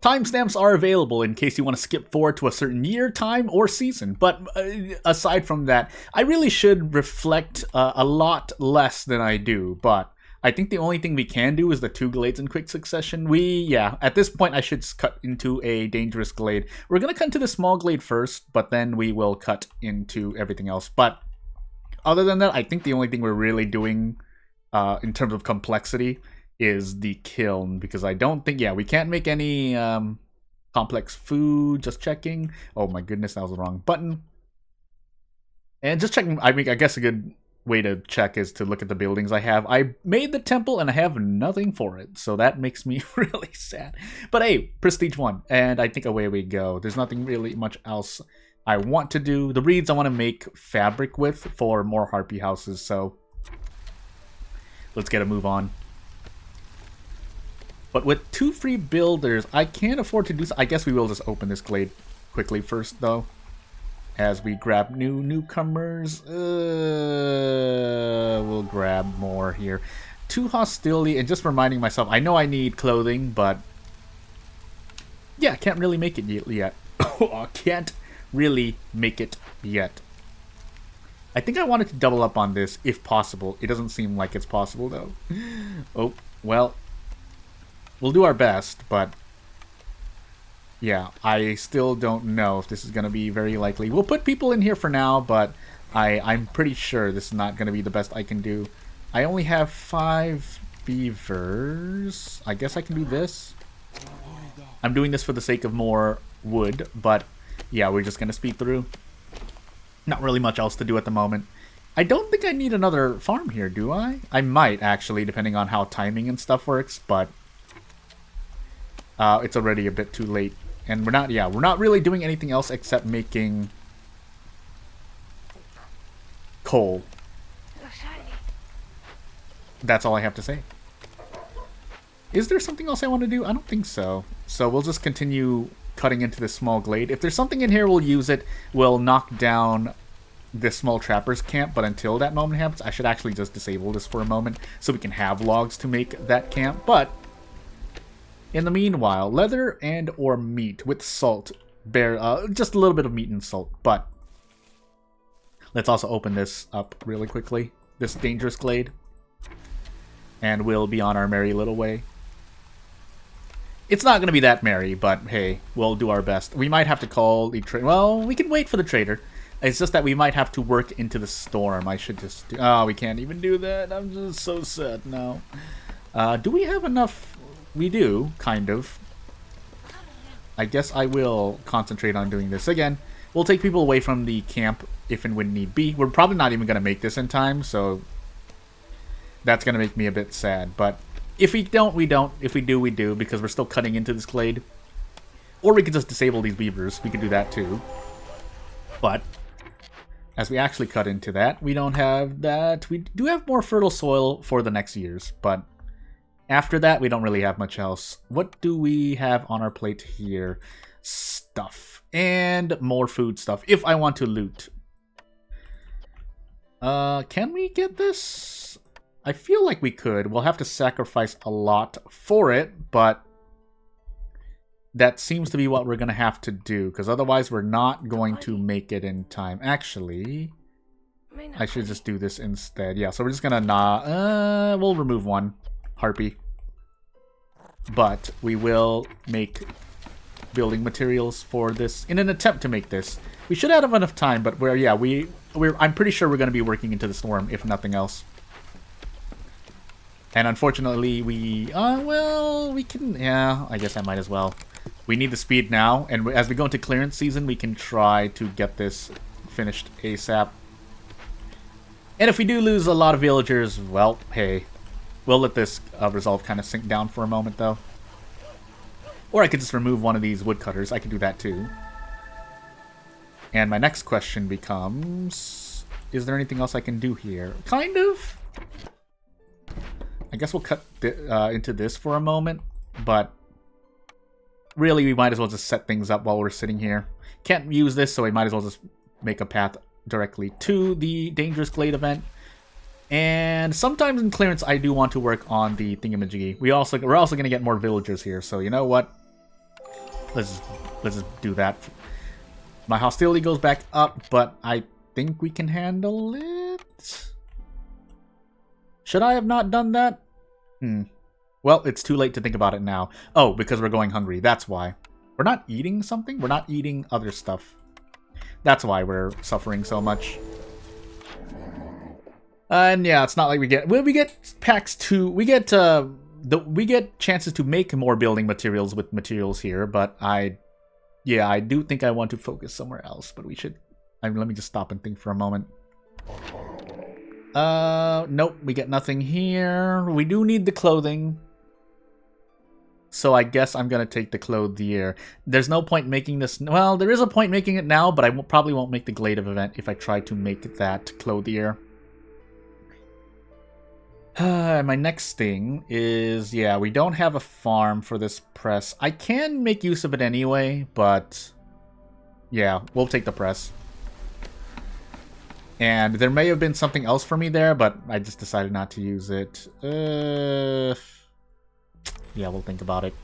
Timestamps are available in case you want to skip forward to a certain year, time, or season. But aside from that, I really should reflect a lot less than I do. But I think the only thing we can do is the 2 glades in quick succession. At this point, I should cut into a dangerous glade. We're going to cut into the small glade first, but then we will cut into everything else. But other than that, I think the only thing we're really doing in terms of complexity is the kiln, because I don't think, we can't make any complex food. Just checking. Oh my goodness, that was the wrong button. And just checking, I guess a good way to check is to look at the buildings I have. I made the temple and I have nothing for it, so that makes me really sad. But hey, prestige 1, and I think away we go. There's nothing really much else I want to do. The reeds I want to make fabric with for more harpy houses, so let's get a move on. But with 2 free builders, I can't afford to do so. I guess we will just open this glade quickly first, though, as we grab newcomers. We'll grab more here. 2 hostility, and just reminding myself, I know I need clothing, but yeah, can't really make it yet. Can't really make it yet. I think I wanted to double up on this if possible. It doesn't seem like it's possible, though. Oh, well, we'll do our best, but yeah, I still don't know if this is going to be very likely. We'll put people in here for now, but I'm pretty sure this is not going to be the best I can do. I only have 5 beavers. I guess I can do this. I'm doing this for the sake of more wood, but yeah, we're just going to speed through. Not really much else to do at the moment. I don't think I need another farm here, do I? I might, actually, depending on how timing and stuff works, but it's already a bit too late. And we're not really doing anything else except making coal. That's all I have to say. Is there something else I want to do? I don't think so. So we'll just continue cutting into this small glade. If there's something in here, we'll use it. We'll knock down this small trapper's camp, but until that moment happens, I should actually just disable this for a moment so we can have logs to make that camp. But in the meanwhile, leather and or meat with salt. Just a little bit of meat and salt. But let's also open this up really quickly. This dangerous glade. And we'll be on our merry little way. It's not going to be that merry, but hey, we'll do our best. We might have to call the trader. Well, we can wait for the trader. It's just that we might have to work into the storm. I should just do... Oh, we can't even do that. I'm just so sad now. Do we have enough? We do, kind of. I guess I will concentrate on doing this. Again, we'll take people away from the camp if and when need be. We're probably not even going to make this in time, so that's going to make me a bit sad. But if we don't, we don't. If we do, we do, because we're still cutting into this glade. Or we could just disable these beavers. We could do that too. But as we actually cut into that, we don't have that. We do have more fertile soil for the next years, but after that, we don't really have much else. What do we have on our plate here? Stuff. And more food stuff, if I want to loot. Can we get this? I feel like we could. We'll have to sacrifice a lot for it, but that seems to be what we're going to have to do, because otherwise we're not going to make it in time. Actually, I should just do this instead. Yeah, so we're just going to we'll remove 1 harpy. But we will make building materials for this in an attempt to make this. We should have enough time, but I'm pretty sure we're going to be working into the storm, if nothing else. And unfortunately, we can, I guess I might as well. We need the speed now, and as we go into clearance season, we can try to get this finished ASAP. And if we do lose a lot of villagers, well, hey, we'll let this resolve kind of sink down for a moment, though. Or I could just remove one of these woodcutters. I could do that, too. And my next question becomes, is there anything else I can do here? Kind of. I guess we'll cut into this for a moment, but really we might as well just set things up while we're sitting here. Can't use this, so we might as well just make a path directly to the Dangerous Glade event. And sometimes in clearance I do want to work on the thingamajiggy. We're also going to get more villagers here, so you know what? let's just do that. My hostility goes back up, but I think we can handle it. Should I have not done that? Well, it's too late to think about it now. Oh, because we're going hungry. That's why. We're not eating something? We're not eating other stuff. That's why we're suffering so much. And yeah, it's not like we get packs to we get chances to make more building materials with materials here, but I do think I want to focus somewhere else, but we should let me just stop and think for a moment. Nope, we get nothing here. We do need the clothing. So I guess I'm going to take the clothier. There's no point making this... Well, there is a point making it now, but I probably won't make the Glade of event if I try to make that clothier. My next thing is... Yeah, we don't have a farm for this press. I can make use of it anyway, but... Yeah, we'll take the press. And there may have been something else for me there, but I just decided not to use it. Yeah, we'll think about it.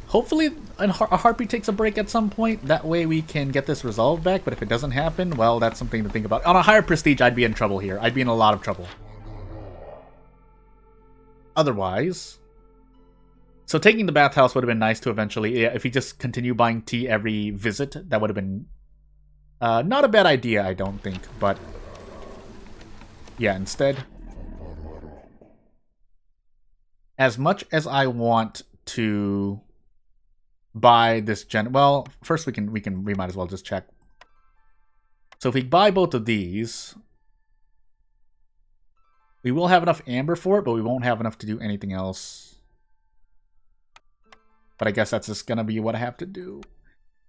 Hopefully a Harpy takes a break at some point. That way we can get this resolved back, but if it doesn't happen, well, that's something to think about. On a higher prestige, I'd be in trouble here. I'd be in a lot of trouble. Otherwise... So taking the bathhouse would have been nice to eventually... Yeah, if we just continue buying tea every visit, that would have been... not a bad idea, I don't think, but... Yeah, instead... As much as I want to buy this well, first we might as well just check. So if we buy both of these, we will have enough amber for it, but we won't have enough to do anything else. But I guess that's just gonna be what I have to do.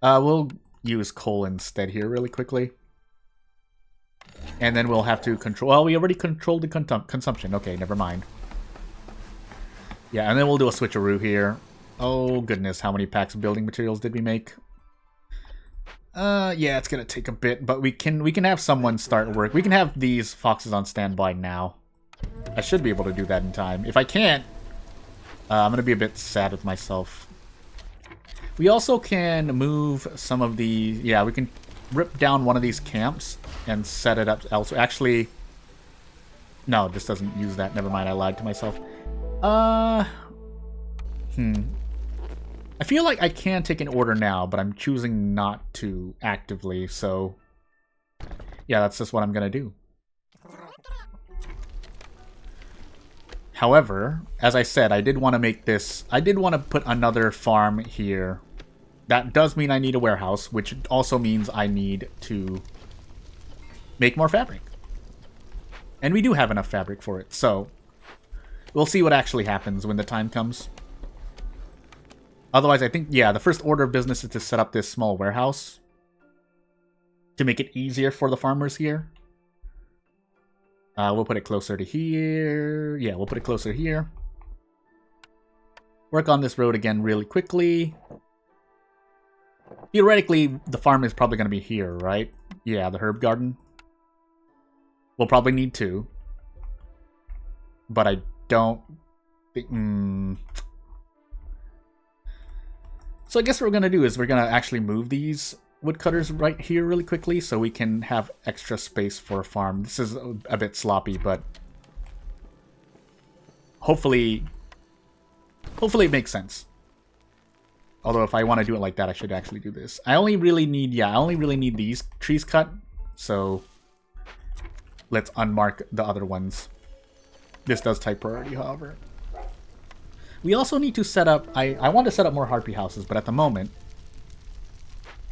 We'll use coal instead here really quickly. And then we'll have to control... Well, we already controlled the consumption. Okay, never mind. Yeah, and then we'll do a switcheroo here. Oh, goodness, how many packs of building materials did we make? Yeah, it's gonna take a bit, but we can have someone start work. We can have these foxes on standby now. I should be able to do that in time. If I can't, I'm gonna be a bit sad with myself. We also can move some of the... Yeah, we can rip down one of these camps and set it up elsewhere. Actually, no, this doesn't use that. Never mind, I lied to myself. I feel like I can take an order now, but I'm choosing not to actively, so... Yeah, that's just what I'm gonna do. However, as I said, I did want to make this... I did want to put another farm here. That does mean I need a warehouse, which also means I need to make more fabric. And we do have enough fabric for it, so... We'll see what actually happens when the time comes. Otherwise, I think, yeah, the first order of business is to set up this small warehouse. To make it easier for the farmers here. We'll put it closer to here. Yeah, we'll put it closer here. Work on this road again really quickly. Theoretically, the farm is probably going to be here, right? Yeah, the herb garden. We'll probably need two. But I don't think... So I guess what we're going to do is we're going to actually move these woodcutters right here really quickly so we can have extra space for a farm. This is a bit sloppy, but hopefully it makes sense. Although if I want to do it like that, I should actually do this. I only really need these trees cut, so let's unmark the other ones. This does type priority, however. We also need to set up... I want to set up more harpy houses, but at the moment...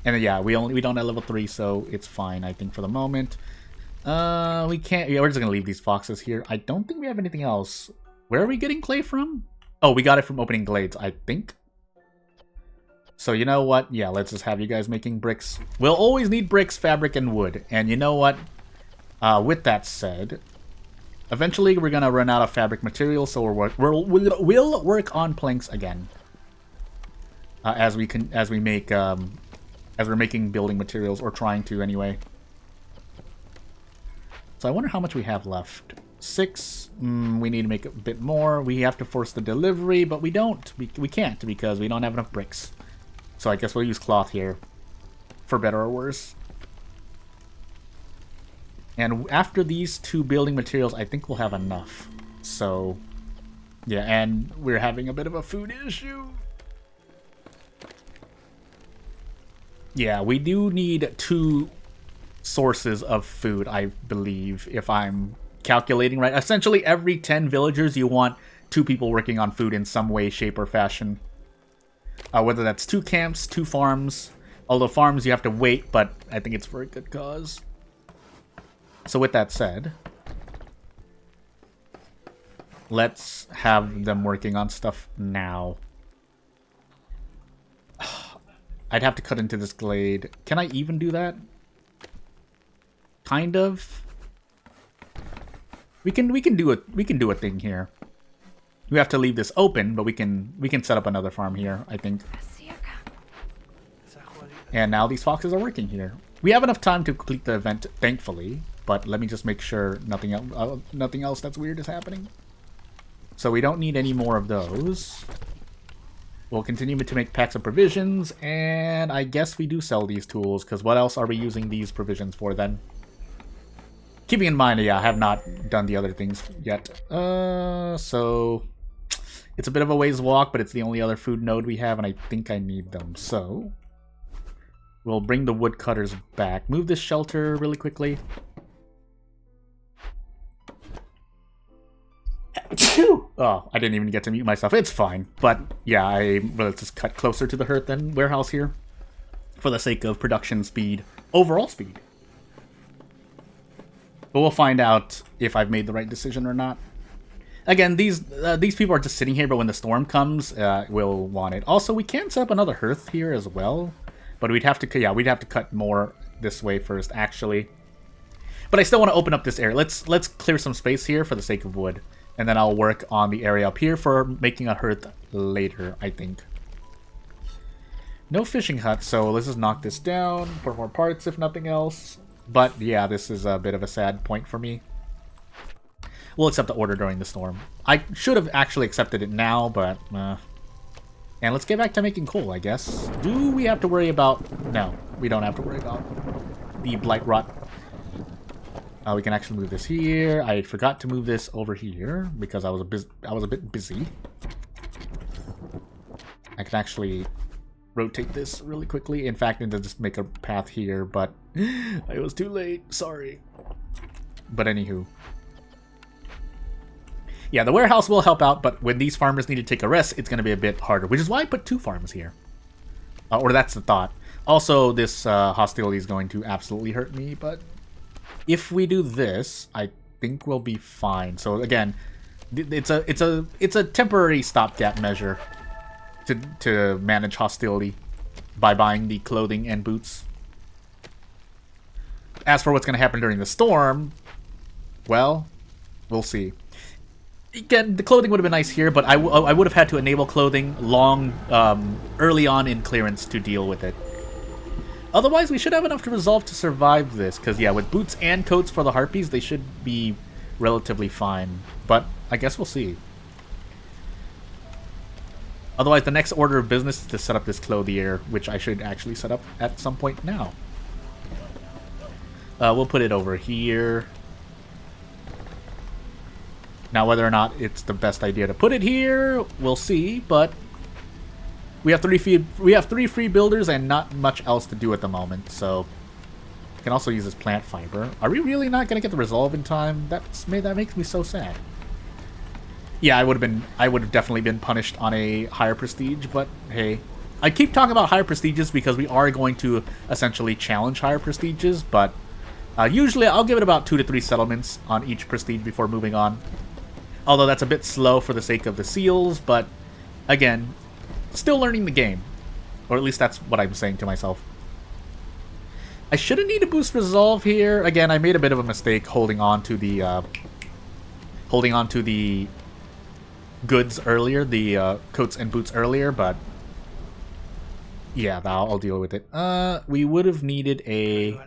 And then, yeah, we don't have level 3, so it's fine, I think, for the moment. We can't... Yeah, we're just going to leave these foxes here. I don't think we have anything else. Where are we getting clay from? Oh, we got it from opening glades, I think. So, you know what? Yeah, let's just have you guys making bricks. We'll always need bricks, fabric, and wood. And you know what? With that said... Eventually, we're gonna run out of fabric material, so we'll work on planks again. As we're making building materials, or trying to anyway. So I wonder how much we have left. 6. We need to make a bit more. We have to force the delivery, but we don't. We can't because we don't have enough bricks. So I guess we'll use cloth here. For better or worse. And after these 2 building materials, I think we'll have enough. So, yeah, and we're having a bit of a food issue. Yeah, we do need 2 sources of food, I believe, if I'm calculating right. Essentially, every 10 villagers, you want 2 people working on food in some way, shape, or fashion. Whether that's 2 camps, 2 farms. Although farms, you have to wait, but I think it's for a good cause. So with that said, let's have them working on stuff now. I'd have to cut into this glade. Can I even do that? Kind of. We can do a thing here. We have to leave this open, but we can set up another farm here, I think. And now these foxes are working here. We have enough time to complete the event, thankfully. But let me just make sure nothing else that's weird is happening. So we don't need any more of those. We'll continue to make packs of provisions, and I guess we do sell these tools, because what else are we using these provisions for then? Keeping in mind, yeah, I have not done the other things yet. So it's a bit of a ways walk, but it's the only other food node we have, and I think I need them. So we'll bring the woodcutters back. Move this shelter really quickly. Oh, I didn't even get to mute myself. It's fine. But yeah, let's just cut closer to the hearth than warehouse here. For the sake of production speed. Overall speed. But we'll find out if I've made the right decision or not. Again, these people are just sitting here, but when the storm comes, we'll want it. Also, we can set up another hearth here as well. But we'd have to, yeah, we'd have to cut more this way first, actually. But I still want to open up this area. Let's clear some space here for the sake of wood. And then I'll work on the area up here for making a hearth later, I think. No fishing hut, so let's just knock this down for more parts, if nothing else. But yeah, this is a bit of a sad point for me. We'll accept the order during the storm. I should have actually accepted it now, but... And let's get back to making coal, I guess. Do we have to worry about... No, we don't have to worry about the blight rot. We can actually move this here. I forgot to move this over here because I was a bit busy. I can actually rotate this really quickly. In fact, and just make a path here, but I was too late. Sorry. But anywho. Yeah, the warehouse will help out, but when these farmers need to take a rest, it's going to be a bit harder, which is why I put 2 farms here. Or that's the thought. Also, this hostility is going to absolutely hurt me, but... If we do this, I think we'll be fine. So again, it's a temporary stopgap measure to manage hostility by buying the clothing and boots. As for what's going to happen during the storm, well, we'll see. Again, the clothing would have been nice here, but I would have had to enable clothing early on in clearance to deal with it. Otherwise, we should have enough to resolve to survive this, because, yeah, with boots and coats for the harpies, they should be relatively fine. But I guess we'll see. Otherwise, the next order of business is to set up this clothier, which I should actually set up at some point now. We'll put it over here. Now, whether or not it's the best idea to put it here, we'll see, but... We have 3 free builders and not much else to do at the moment, so we can also use this plant fiber. Are we really not going to get the resolve in time? That makes me so sad. Yeah, I would have definitely been punished on a higher prestige, but hey, I keep talking about higher prestiges because we are going to essentially challenge higher prestiges, but usually I'll give it about 2 to 3 settlements on each prestige before moving on. Although that's a bit slow for the sake of the seals, but again. Still learning the game. Or at least that's what I'm saying to myself. I shouldn't need to boost resolve here. Again, I made a bit of a mistake holding on to the goods earlier, the coats and boots earlier, but yeah, I'll deal with it. We would have needed a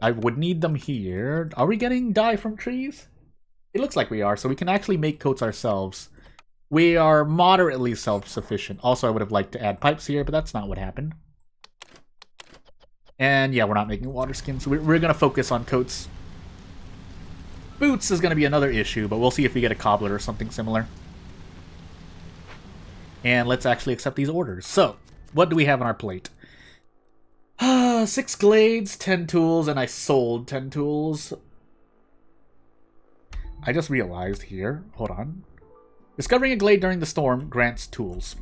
I would need them here. Are we getting dye from trees? It looks like we are, so we can actually make coats ourselves. We are moderately self-sufficient. Also, I would have liked to add pipes here, but that's not what happened. And yeah, we're not making water skins. So we're going to focus on coats. Boots is going to be another issue, but we'll see if we get a cobbler or something similar. And let's actually accept these orders. So, what do we have on our plate? 6 glades, 10 tools, and I sold 10 tools. I just realized here. Hold on. Discovering a glade during the storm grants tools.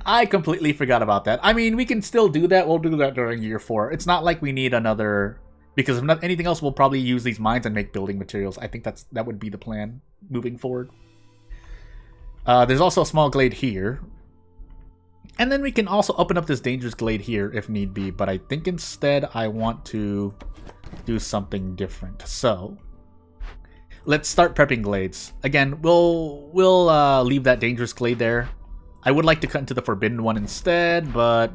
I completely forgot about that. I mean, we can still do that. We'll do that during year 4. It's not like we need another... Because if not anything else, we'll probably use these mines and make building materials. I think that would be the plan moving forward. There's also a small glade here. And then we can also open up this dangerous glade here if need be. But I think instead I want to do something different. So... let's start prepping glades. Again, we'll leave that dangerous glade there. I would like to cut into the forbidden one instead, but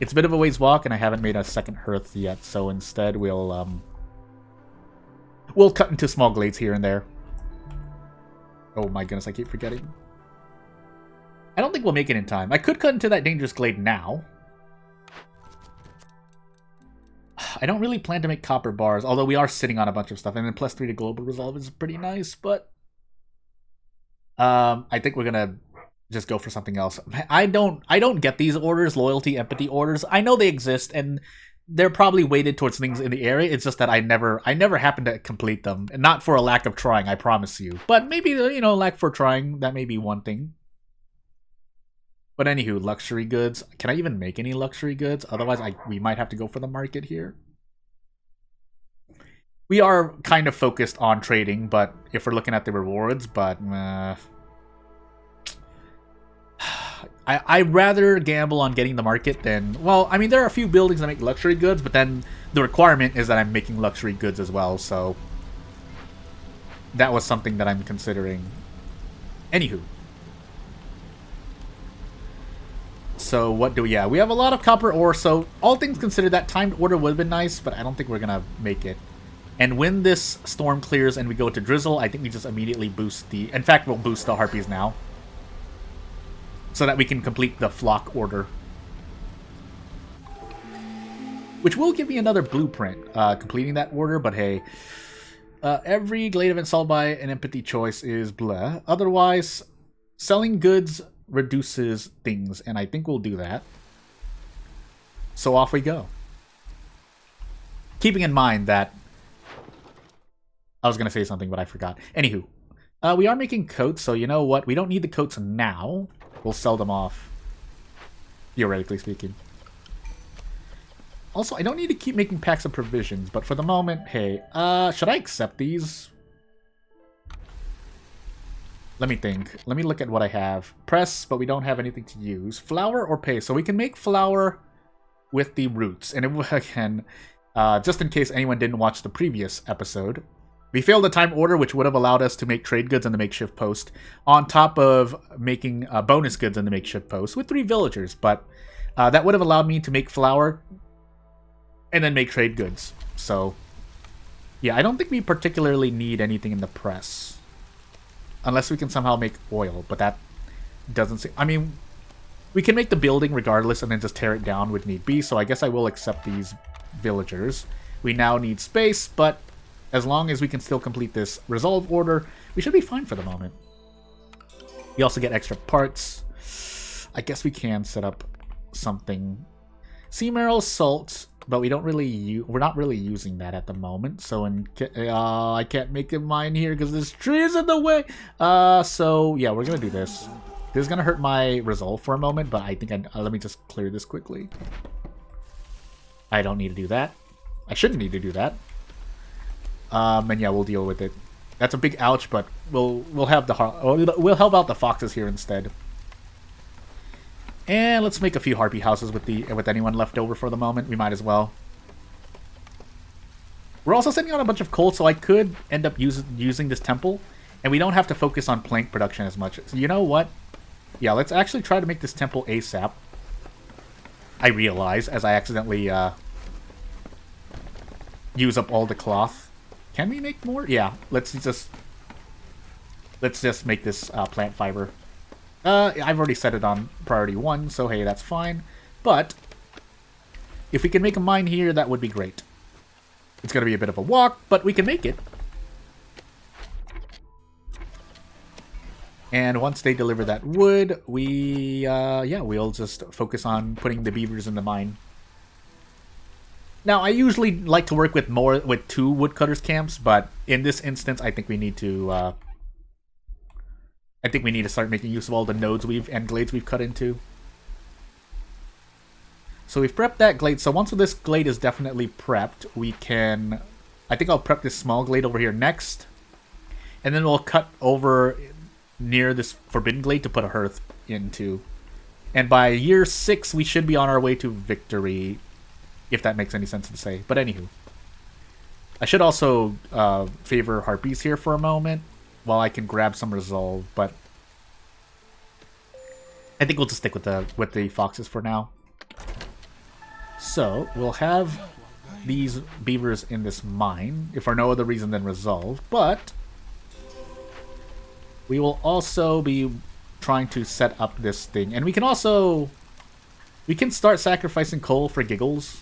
it's a bit of a ways walk, and I haven't made a second hearth yet. So instead, we'll cut into small glades here and there. Oh my goodness, I keep forgetting. I don't think we'll make it in time. I could cut into that dangerous glade now. I don't really plan to make copper bars, although we are sitting on a bunch of stuff, and then +3 to global resolve is pretty nice, but I think we're gonna just go for something else. I don't get these orders, loyalty, empathy orders. I know they exist, and they're probably weighted towards things in the area. It's just that I never happen to complete them, and not for a lack of trying, I promise you. But maybe, you know, lack for trying, that may be one thing. But anywho, luxury goods. Can I even make any luxury goods? Otherwise, we might have to go for the market here. We are kind of focused on trading, but if we're looking at the rewards, but I'd rather gamble on getting the market than... Well, I mean, there are a few buildings that make luxury goods, but then the requirement is that I'm making luxury goods as well, so that was something that I'm considering. Anywho. So what do we... Yeah, we have a lot of copper ore, so all things considered, that timed order would have been nice, but I don't think we're going to make it. And when this storm clears and we go to Drizzle, I think we just immediately boost the... In fact, we'll boost the Harpies now. So that we can complete the flock order. Which will give me another blueprint, completing that order, but hey. Every glade event solved by an empathy choice is blah. Otherwise, selling goods reduces things, and I think we'll do that. So off we go. Keeping in mind that... I was going to say something, but I forgot. Anywho, we are making coats, so you know what? We don't need the coats now. We'll sell them off, theoretically speaking. Also, I don't need to keep making packs of provisions, but for the moment, hey, should I accept these? Let me think. Let me look at what I have. Press, but we don't have anything to use. Flour or paste. So we can make flour with the roots. And it, again, just in case anyone didn't watch the previous episode, we failed the time order, which would have allowed us to make trade goods in the makeshift post, on top of making bonus goods in the makeshift post with 3 villagers. But that would have allowed me to make flour and then make trade goods. So, yeah, I don't think we particularly need anything in the press. Unless we can somehow make oil, but that doesn't seem... I mean, we can make the building regardless and then just tear it down with need be, so I guess I will accept these villagers. We now need space, but as long as we can still complete this resolve order, we should be fine for the moment. We also get extra parts. I guess we can set up something. Sea marrow, salt, but we don't really we're not really using that at the moment. So I can't make it mine here because this tree is in the way. So yeah, we're gonna do this. This is gonna hurt my resolve for a moment, but I think let me just clear this quickly. I don't need to do that. I shouldn't need to do that. And yeah, we'll deal with it. That's a big ouch, but we'll help out the foxes here instead. And let's make a few harpy houses with anyone left over for the moment. We might as well. We're also sending out a bunch of coal, so I could end up using this temple, and we don't have to focus on plank production as much. So you know what? Yeah, let's actually try to make this temple ASAP. I realize, as I accidentally use up all the cloth. Can we make more? Yeah, let's just make this plant fiber. I've already set it on priority 1, so hey, that's fine. But if we can make a mine here, that would be great. It's going to be a bit of a walk, but we can make it. And once they deliver that wood, we'll just focus on putting the beavers in the mine. Now, I usually like to work with 2 woodcutters camps, but in this instance, I think we need to start making use of all the nodes and glades we've cut into. So we've prepped that glade. So once this glade is definitely prepped, we can... I think I'll prep this small glade over here next. And then we'll cut over near this forbidden glade to put a hearth into. And by year 6, we should be on our way to victory, if that makes any sense to say. But anywho. I should also favor harpies here for a moment, while I can grab some resolve, but I think we'll just stick with the foxes for now. So, we'll have these beavers in this mine, if for no other reason than resolve, but we will also be trying to set up this thing. And we can start sacrificing coal for giggles,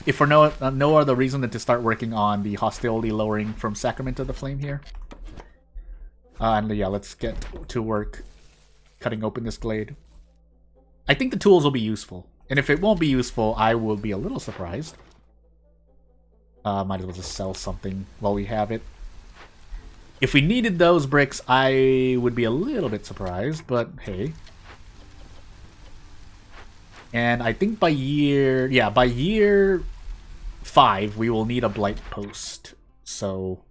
if for no other reason than to start working on the hostility lowering from Sacrament of the Flame here. And yeah, let's get to work cutting open this glade. I think the tools will be useful. And if it won't be useful, I will be a little surprised. Might as well just sell something while we have it. If we needed those bricks, I would be a little bit surprised, but hey. And I think by year 5, we will need a blight post. So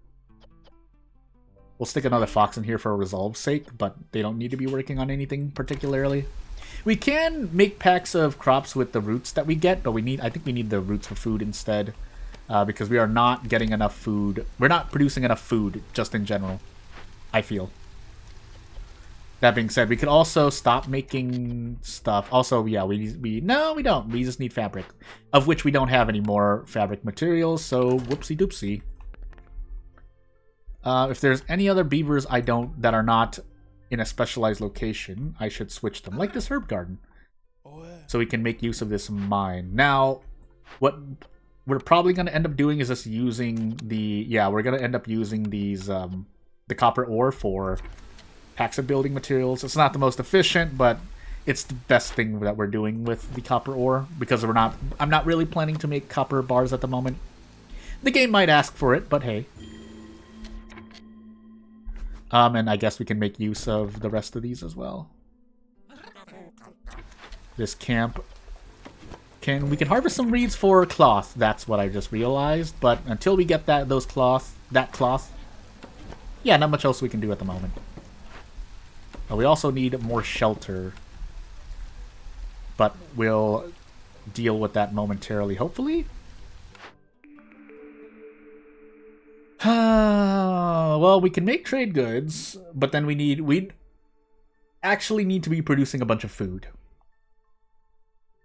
we'll stick another fox in here for resolve's sake, but they don't need to be working on anything particularly. We can make packs of crops with the roots that we get, but I think we need the roots for food instead, because we are not getting enough food. We're not producing enough food, just in general, I feel. That being said, we could also stop making stuff. Also, yeah, no, we don't. We just need fabric, of which we don't have any more fabric materials, so whoopsie doopsie. If there's any other beavers that are not in a specialized location, I should switch them, like this herb garden, so we can make use of this mine. Now, what we're probably going to end up doing is just using we're going to end up using these the copper ore for packs of building materials. It's not the most efficient, but it's the best thing that we're doing with the copper ore, because I'm not really planning to make copper bars at the moment. The game might ask for it, but hey. And I guess we can make use of the rest of these as well. This camp. We can harvest some reeds for cloth. That's what I just realized. But until we get that cloth, yeah, not much else we can do at the moment. We also need more shelter. But we'll deal with that momentarily, hopefully. Well, we can make trade goods, but then we actually need to be producing a bunch of food.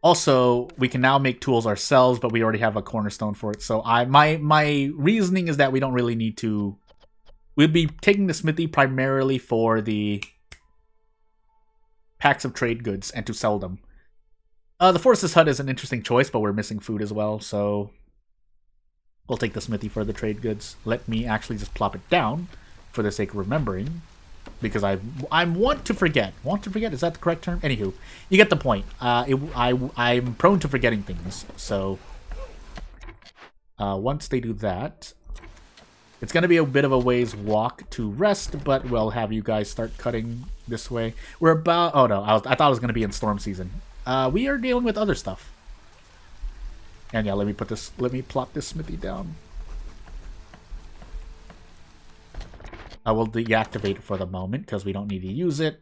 Also, we can now make tools ourselves, but we already have a cornerstone for it. So my reasoning is that we don't really need to. We'll be taking the smithy primarily for the packs of trade goods and to sell them. The Force's Hut is an interesting choice, but we're missing food as well, so we'll take the smithy for the trade goods. Let me actually just plop it down for the sake of remembering, because I want to forget. Want to forget? Is that the correct term? Anywho, you get the point. I'm prone to forgetting things, so once they do that, it's going to be a bit of a ways walk to rest, but we'll have you guys start cutting this way. We're about... Oh no, I thought it was going to be in storm season. We are dealing with other stuff. And yeah, let me plop this smithy down. I will deactivate it for the moment because we don't need to use it.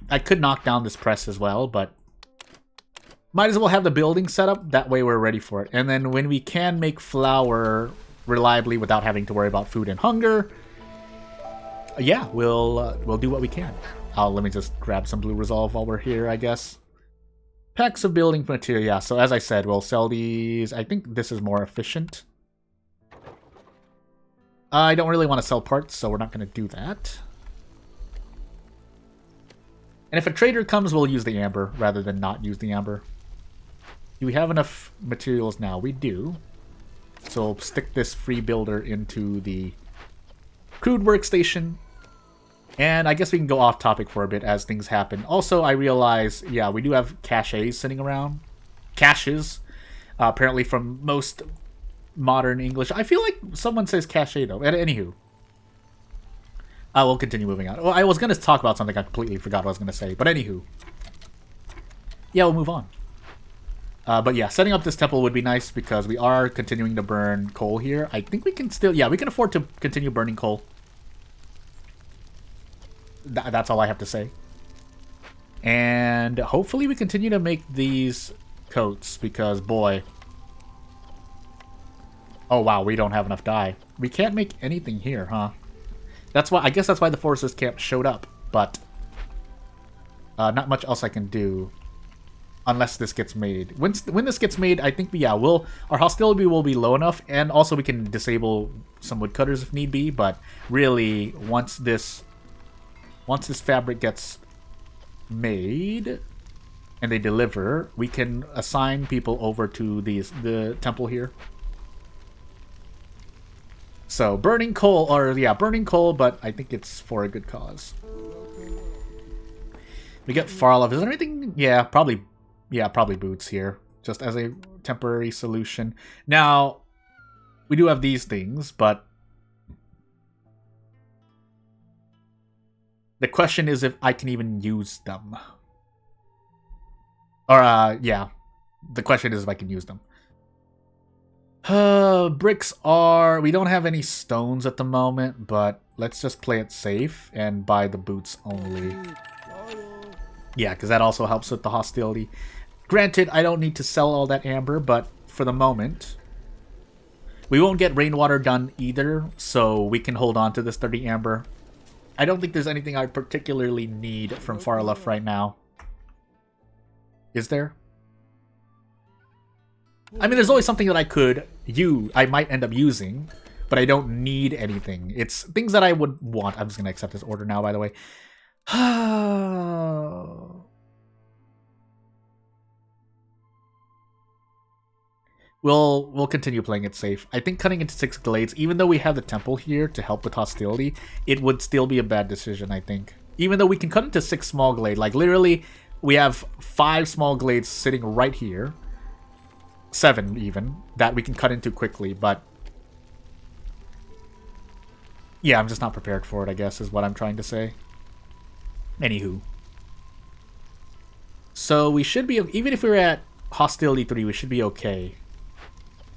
I could knock down this press as well, but might as well have the building set up. That way we're ready for it. And then when we can make flour reliably without having to worry about food and hunger, yeah, we'll do what we can. Let me just grab some blue resolve while we're here, I guess. Packs of building material. Yeah, so as I said, we'll sell these. I think this is more efficient. I don't really want to sell parts, so we're not going to do that. And if a trader comes, we'll use the amber rather than not use the amber. Do we have enough materials now? We do. So we'll stick this free builder into the crude workstation. And I guess we can go off topic for a bit as things happen. Also, I realize, yeah, we do have caches sitting around. Caches. Apparently from most modern English. I feel like someone says cache, though. Anywho. I will continue moving on. Well, I was going to talk about something I completely forgot what I was going to say. But anywho. Yeah, we'll move on. But yeah, setting up this temple would be nice because we are continuing to burn coal here. I think we can still... Yeah, we can afford to continue burning coal. That's all I have to say. And hopefully we continue to make these coats because, boy... Oh, wow, we don't have enough dye. We can't make anything here, huh? That's why... I guess that's why the forces camp showed up, but... not much else I can do. Unless this gets made. When this gets made, I think, yeah, our hostility will be low enough, and also we can disable some woodcutters if need be, but really, once this fabric gets made, and they deliver, we can assign people over to the temple here. So, burning coal, but I think it's for a good cause. We get far love. Is there anything? Yeah, probably boots here, just as a temporary solution. Now, we do have these things, but the question is if I can even use them. Or, yeah, the question is if I can use them. Bricks are... We don't have any stones at the moment, but let's just play it safe and buy the boots only. Yeah, because that also helps with the hostility. Granted, I don't need to sell all that amber, but for the moment... We won't get rainwater done either, so we can hold on to this 30 amber. I don't think there's anything I particularly need from far left right now. Is there? I mean, there's always something that I might end up using, but I don't need anything. It's things that I would want. I'm just going to accept this order now, by the way. We'll continue playing it safe. I think cutting into 6 glades, even though we have the temple here to help with hostility, it would still be a bad decision, I think. Even though we can cut into 6 small glades. Like, literally, we have 5 small glades sitting right here. 7, even, that we can cut into quickly, but... Yeah, I'm just not prepared for it, I guess, is what I'm trying to say. Anywho. So, we should be... Even if we were at hostility 3, we should be okay.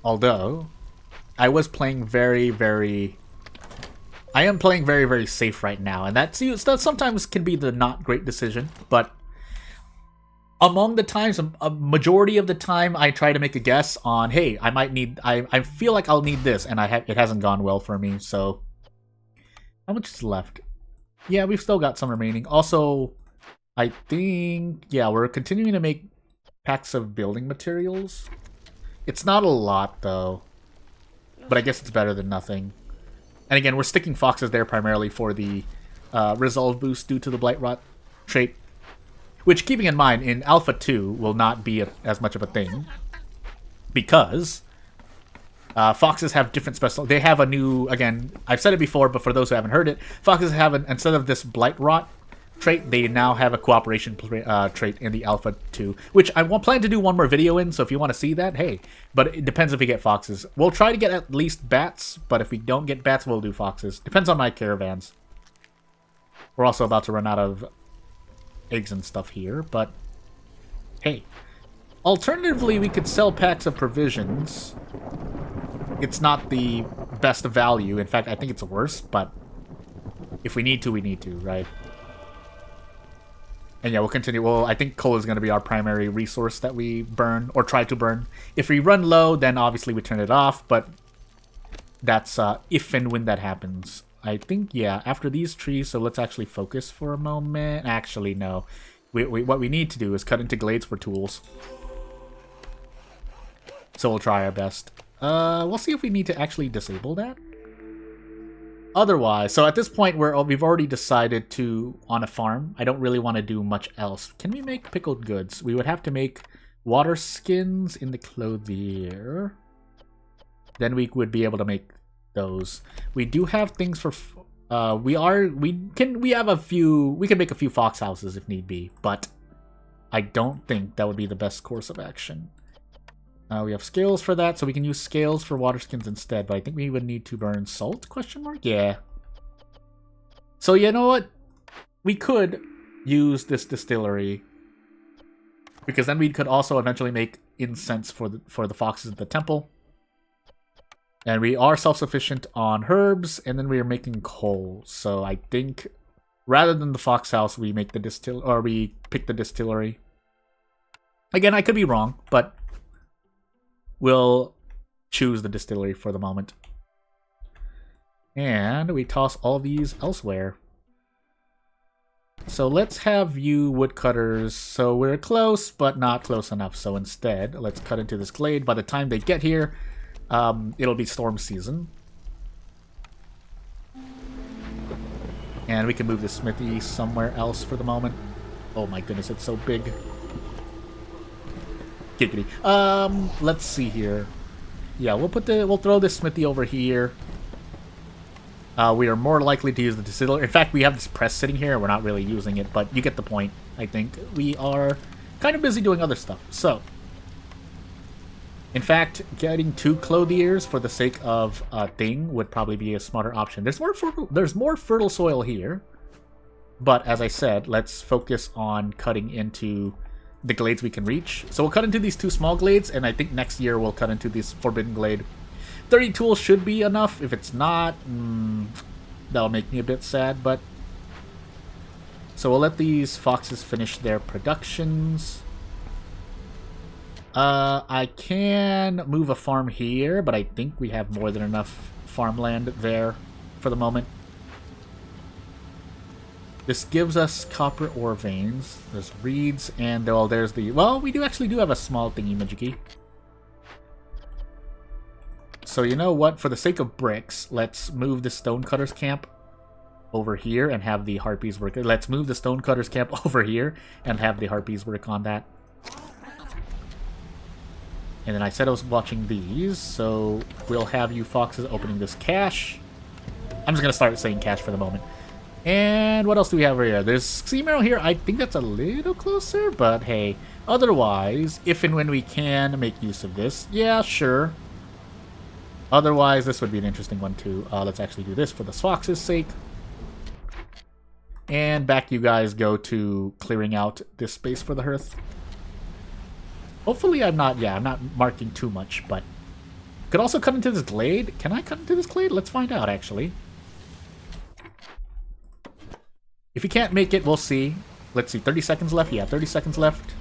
Although, I was playing very, very... I am playing very, very safe right now, and that sometimes can be the not great decision, but... Among the times, a majority of the time, I try to make a guess on, hey, I might need... I feel like I'll need this, and it hasn't gone well for me, so... How much is left? Yeah, we've still got some remaining. Also, I think... Yeah, we're continuing to make packs of building materials. It's not a lot, though. But I guess it's better than nothing. And again, we're sticking foxes there primarily for the resolve boost due to the Blight Rot trait. Which, keeping in mind, in Alpha 2 will not be as much of a thing. Because foxes have different special... They have a new... Again, I've said it before, but for those who haven't heard it, foxes have, instead of this Blight Rot trait, they now have a cooperation trait in the Alpha 2. Which I plan to do one more video in, so if you want to see that, hey. But it depends if we get foxes. We'll try to get at least bats, but if we don't get bats, we'll do foxes. Depends on my caravans. We're also about to run out of... eggs and stuff here, but hey. Alternatively, we could sell packs of provisions. It's not the best value. In fact, I think it's worse, but if we need to, we need to, right? And yeah, we'll continue. Well, I think coal is going to be our primary resource that we burn, or try to burn. If we run low, then obviously we turn it off, but that's if and when that happens. I think, yeah, after these trees, so let's actually focus for a moment. Actually, no. what we need to do is cut into glades for tools. So we'll try our best. We'll see if we need to actually disable that. Otherwise, so at this point we've already decided to on a farm. I don't really want to do much else. Can we make pickled goods? We would have to make water skins in the clothier. Then we would be able to make those. We do have things for we can make a few fox houses if need be, but I don't think that would be the best course of action. We have scales for that, so we can use scales for water skins instead, but I think we would need to burn salt, question mark? Yeah. So you know what? We could use this distillery, because then we could also eventually make incense for the foxes at the temple. And we are self-sufficient on herbs, and then we are making coal. So I think rather than the fox house, we make the we pick the distillery. Again, I could be wrong, but we'll choose the distillery for the moment. And we toss all these elsewhere. So let's have you woodcutters. So we're close, but not close enough. So instead, let's cut into this glade. By the time they get here, it'll be storm season. And we can move the smithy somewhere else for the moment. Oh my goodness, it's so big. Giggity. Let's see here. Yeah, we'll throw this smithy over here. We are more likely to use the distiller. In fact, we have this press sitting here. We're not really using it, but you get the point, I think. We are kind of busy doing other stuff. So, in fact, getting 2 clothiers for the sake of a thing would probably be a smarter option. There's more fertile soil here. But as I said, let's focus on cutting into the glades we can reach. So we'll cut into these 2 small glades, and I think next year we'll cut into this forbidden glade. 30 tools should be enough. If it's not, that'll make me a bit sad, but... So we'll let these foxes finish their productions. I can move a farm here, but I think we have more than enough farmland there for the moment. This gives us copper ore veins. There's reeds, and there's the... Well, we actually do have a small thingy-majiggy. So you know what? For the sake of bricks, let's move the stonecutter's camp over here and have the harpies work. Let's move the stonecutter's camp over here and have the harpies work on that. And then I said I was watching these, so we'll have you foxes opening this cache. I'm just going to start saying cache for the moment. And what else do we have over here? There's sea marrow here. I think that's a little closer, but hey. Otherwise, if and when we can make use of this, yeah, sure. Otherwise, this would be an interesting one too. Let's actually do this for the fox's sake. And back you guys go to clearing out this space for the hearth. Hopefully I'm not marking too much, but... Could also cut into this glade. Can I cut into this glade? Let's find out, actually. If you can't make it, we'll see. Let's see, 30 seconds left? Yeah, 30 seconds left.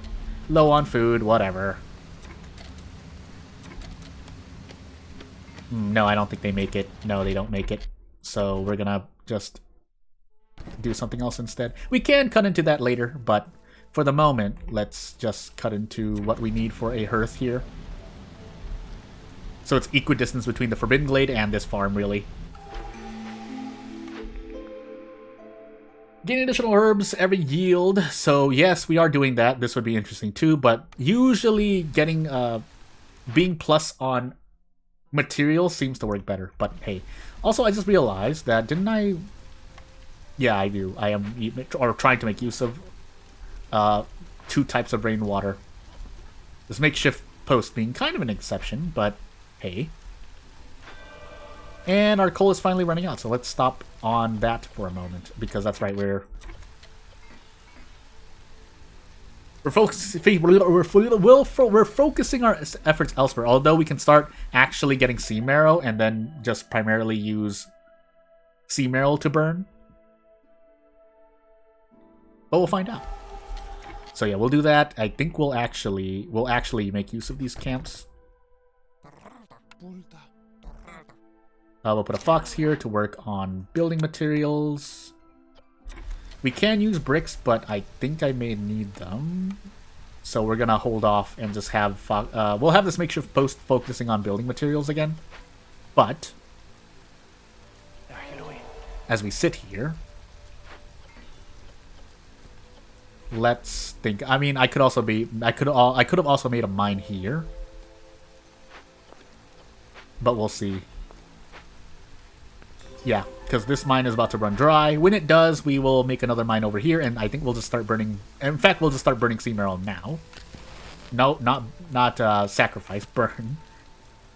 Low on food, whatever. No, I don't think they make it. No, they don't make it. So we're gonna just do something else instead. We can cut into that later, but for the moment, let's just cut into what we need for a hearth here. So it's equidistance between the Forbidden Glade and this farm, really. Gain additional herbs every yield. So yes, we are doing that. This would be interesting too, but usually getting being plus on material seems to work better. But hey, also I just realized that didn't I? Yeah, I do. I am trying to make use of 2 types of rainwater. This makeshift post being kind of an exception, but hey. And our coal is finally running out, so let's stop on that for a moment, because that's right, we're focusing our efforts elsewhere, although we can start actually getting sea marrow and then just primarily use sea marrow to burn. But we'll find out. So yeah, we'll do that. I think we'll actually make use of these camps. We'll put a fox here to work on building materials. We can use bricks, but I think I may need them. So we're gonna hold off and just have... we'll have this makeshift post focusing on building materials again. But... as we sit here... let's think. I mean, I could also be... I could have also made a mine here. But we'll see. Yeah, because this mine is about to run dry. When it does, we will make another mine over here, and I think we'll just start burning... In fact, we'll just start burning sea marrow now. No, not sacrifice, burn.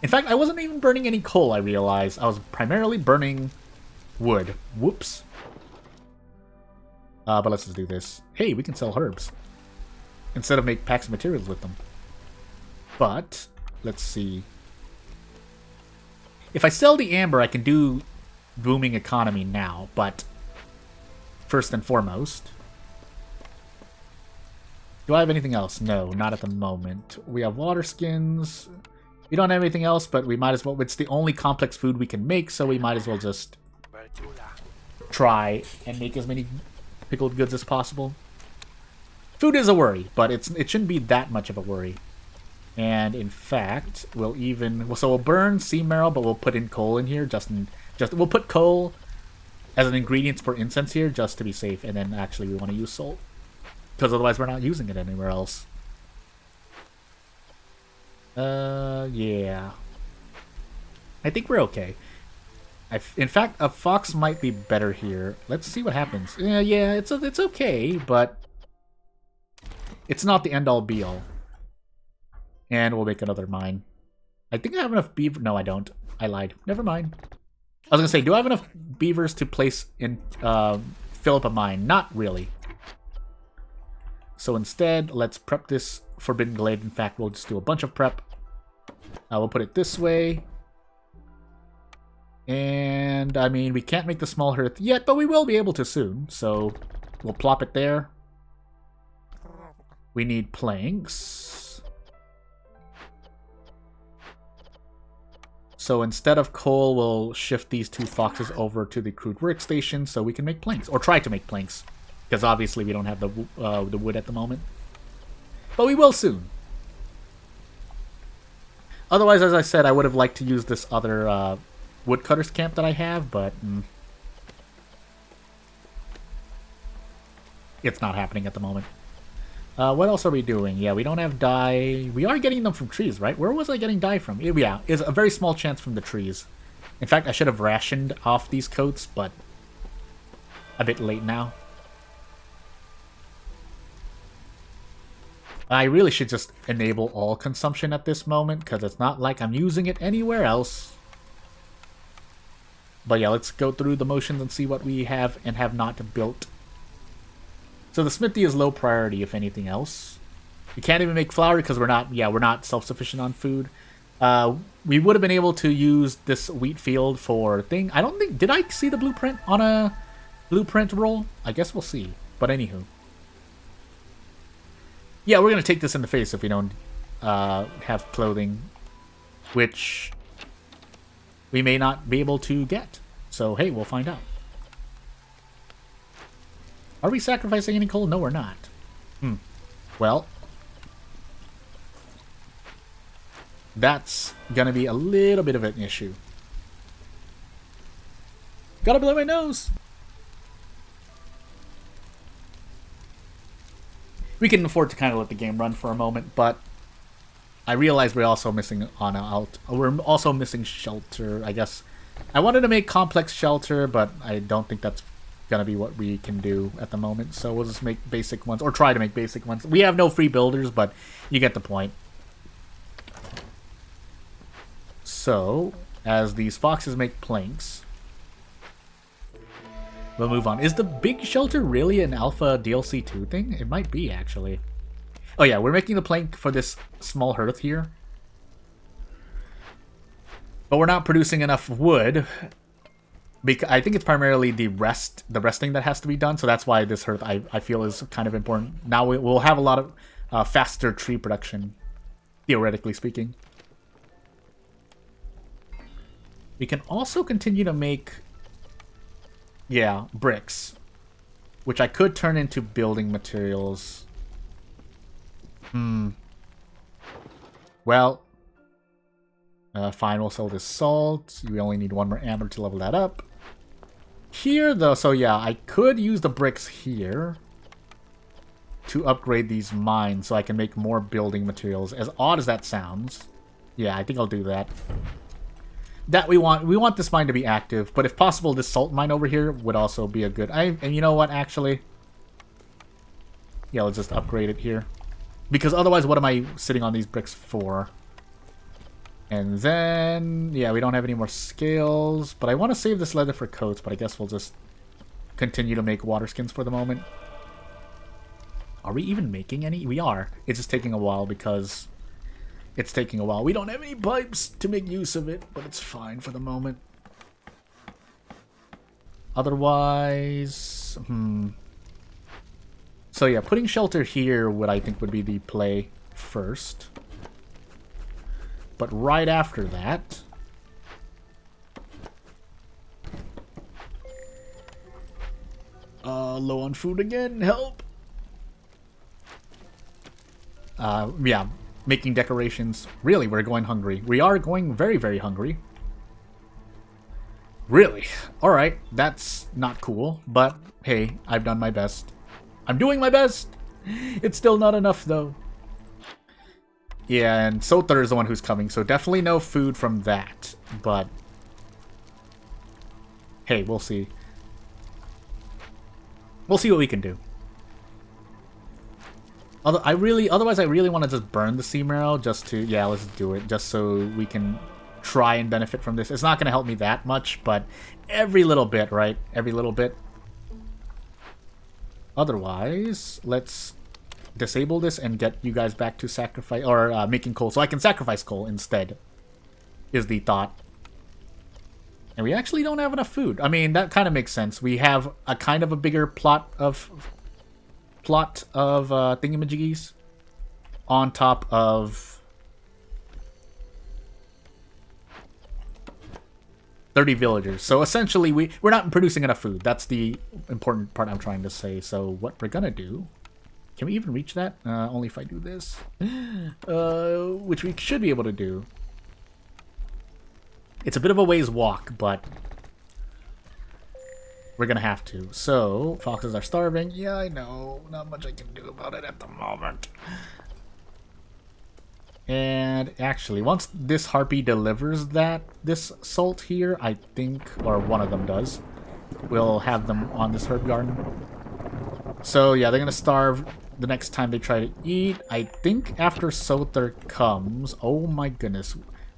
In fact, I wasn't even burning any coal, I realized. I was primarily burning wood. Whoops. But let's just do this. Hey, we can sell herbs. Instead of make packs of materials with them. But, let's see. If I sell the amber, I can do booming economy now, but first and foremost... do I have anything else? No, not at the moment. We have water skins. We don't have anything else, but we might as well... it's the only complex food we can make, so we might as well just try and make as many pickled goods as possible. Food is a worry, but it shouldn't be that much of a worry. And in fact, we'll even... so we'll burn sea marrow, but we'll put in coal in here. We'll put coal as an ingredient for incense here, just to be safe. And then actually we want to use salt. Because otherwise we're not using it anywhere else. Yeah. I think we're okay. In fact, a fox might be better here. Let's see what happens. Yeah, it's okay, but... it's not the end-all be-all. And we'll make another mine. I think I have enough beaver... no, I don't. I lied. Never mind. I was gonna say, do I have enough beavers to place in... fill up a mine? Not really. So instead, let's prep this Forbidden Glade. In fact, we'll just do a bunch of prep. We'll put it this way. And, I mean, we can't make the small hearth yet, but we will be able to soon. So, we'll plop it there. We need planks. So instead of coal, we'll shift these two foxes over to the crude workstation so we can make planks. Or try to make planks. Because obviously we don't have the wood at the moment. But we will soon. Otherwise, as I said, I would have liked to use this other woodcutter's camp that I have, but... it's not happening at the moment. What else are we doing? Yeah, we don't have dye. We are getting them from trees, right? Where was I getting dye from? Yeah, it's a very small chance from the trees. In fact, I should have rationed off these coats, but a bit late now. I really should just enable all consumption at this moment, because it's not like I'm using it anywhere else. But yeah, let's go through the motions and see what we have and have not built. So the smithy is low priority, if anything else. We can't even make flour because we're not self-sufficient on food. We would have been able to use this wheat field for thing. I don't think... did I see the blueprint on a blueprint roll? I guess we'll see. But anywho. Yeah, we're going to take this in the face if we don't have clothing. Which we may not be able to get. So, hey, we'll find out. Are we sacrificing any coal? No, we're not. Well, that's gonna be a little bit of an issue. Gotta blow my nose! We can afford to kind of let the game run for a moment, but I realize we're also missing we're also missing shelter, I guess. I wanted to make complex shelter, but I don't think that's gonna be what we can do at the moment, so we'll just make basic ones, or try to make basic ones. We have no free builders, but you get the point. So, as these foxes make planks, we'll move on. Is the big shelter really an alpha DLC 2 thing? It might be, actually. Oh yeah, we're making the plank for this small hearth here. But we're not producing enough wood. Because I think it's primarily the resting that has to be done, so that's why this hearth I feel is kind of important. Now we'll have a lot of faster tree production, theoretically speaking. We can also continue to make, bricks. which I could turn into building materials. Well, fine, we'll sell this salt. We only need one more amber to level that up. Here, though, so yeah, I could use the bricks here to upgrade these mines so I can make more building materials. As odd as that sounds. Yeah, I think I'll do that. We want this mine to be active, but if possible, this salt mine over here would also be a good... And you know what, actually? Yeah, let's just upgrade it here. Because otherwise, what am I sitting on these bricks for? And then... Yeah, we don't have any more scales, but I want to save this leather for coats, but I guess we'll just continue to make water skins for the moment. Are we even making any? We are. It's just taking a while because... It's taking a while. We don't have any pipes to make use of it, but it's fine for the moment. Otherwise... So yeah, putting shelter here I think would be the play first. But right after that... low on food again. Help! Yeah. Making decorations. Really, we're going hungry. We are going very, very hungry. Really? Alright, that's not cool. But, hey, I've done my best. I'm doing my best! It's still not enough, though. Yeah, and Sotar is the one who's coming, so definitely no food from that. But, hey, we'll see. We'll see what we can do. Otherwise, I really want to just burn the sea marrow just to... Yeah, let's do it. Just so we can try and benefit from this. It's not going to help me that much, but every little bit, right? Every little bit. Otherwise, let's disable this and get you guys back to sacrifice... Or making coal. So I can sacrifice coal instead, is the thought. And we actually don't have enough food. I mean, that kind of makes sense. We have a kind of a bigger plot of thingamajiggies on top of 30 villagers. So essentially, we're not producing enough food. That's the important part I'm trying to say. So what we're gonna do... Can we even reach that? Only if I do this. Which we should be able to do. It's a bit of a ways walk, but... We're gonna have to. So, foxes are starving. Yeah, I know. Not much I can do about it at the moment. And actually, once this harpy delivers this salt here, I think, or one of them does, we'll have them on this herb garden. So yeah, they're gonna starve the next time they try to eat. I think after Sotar comes, oh my goodness,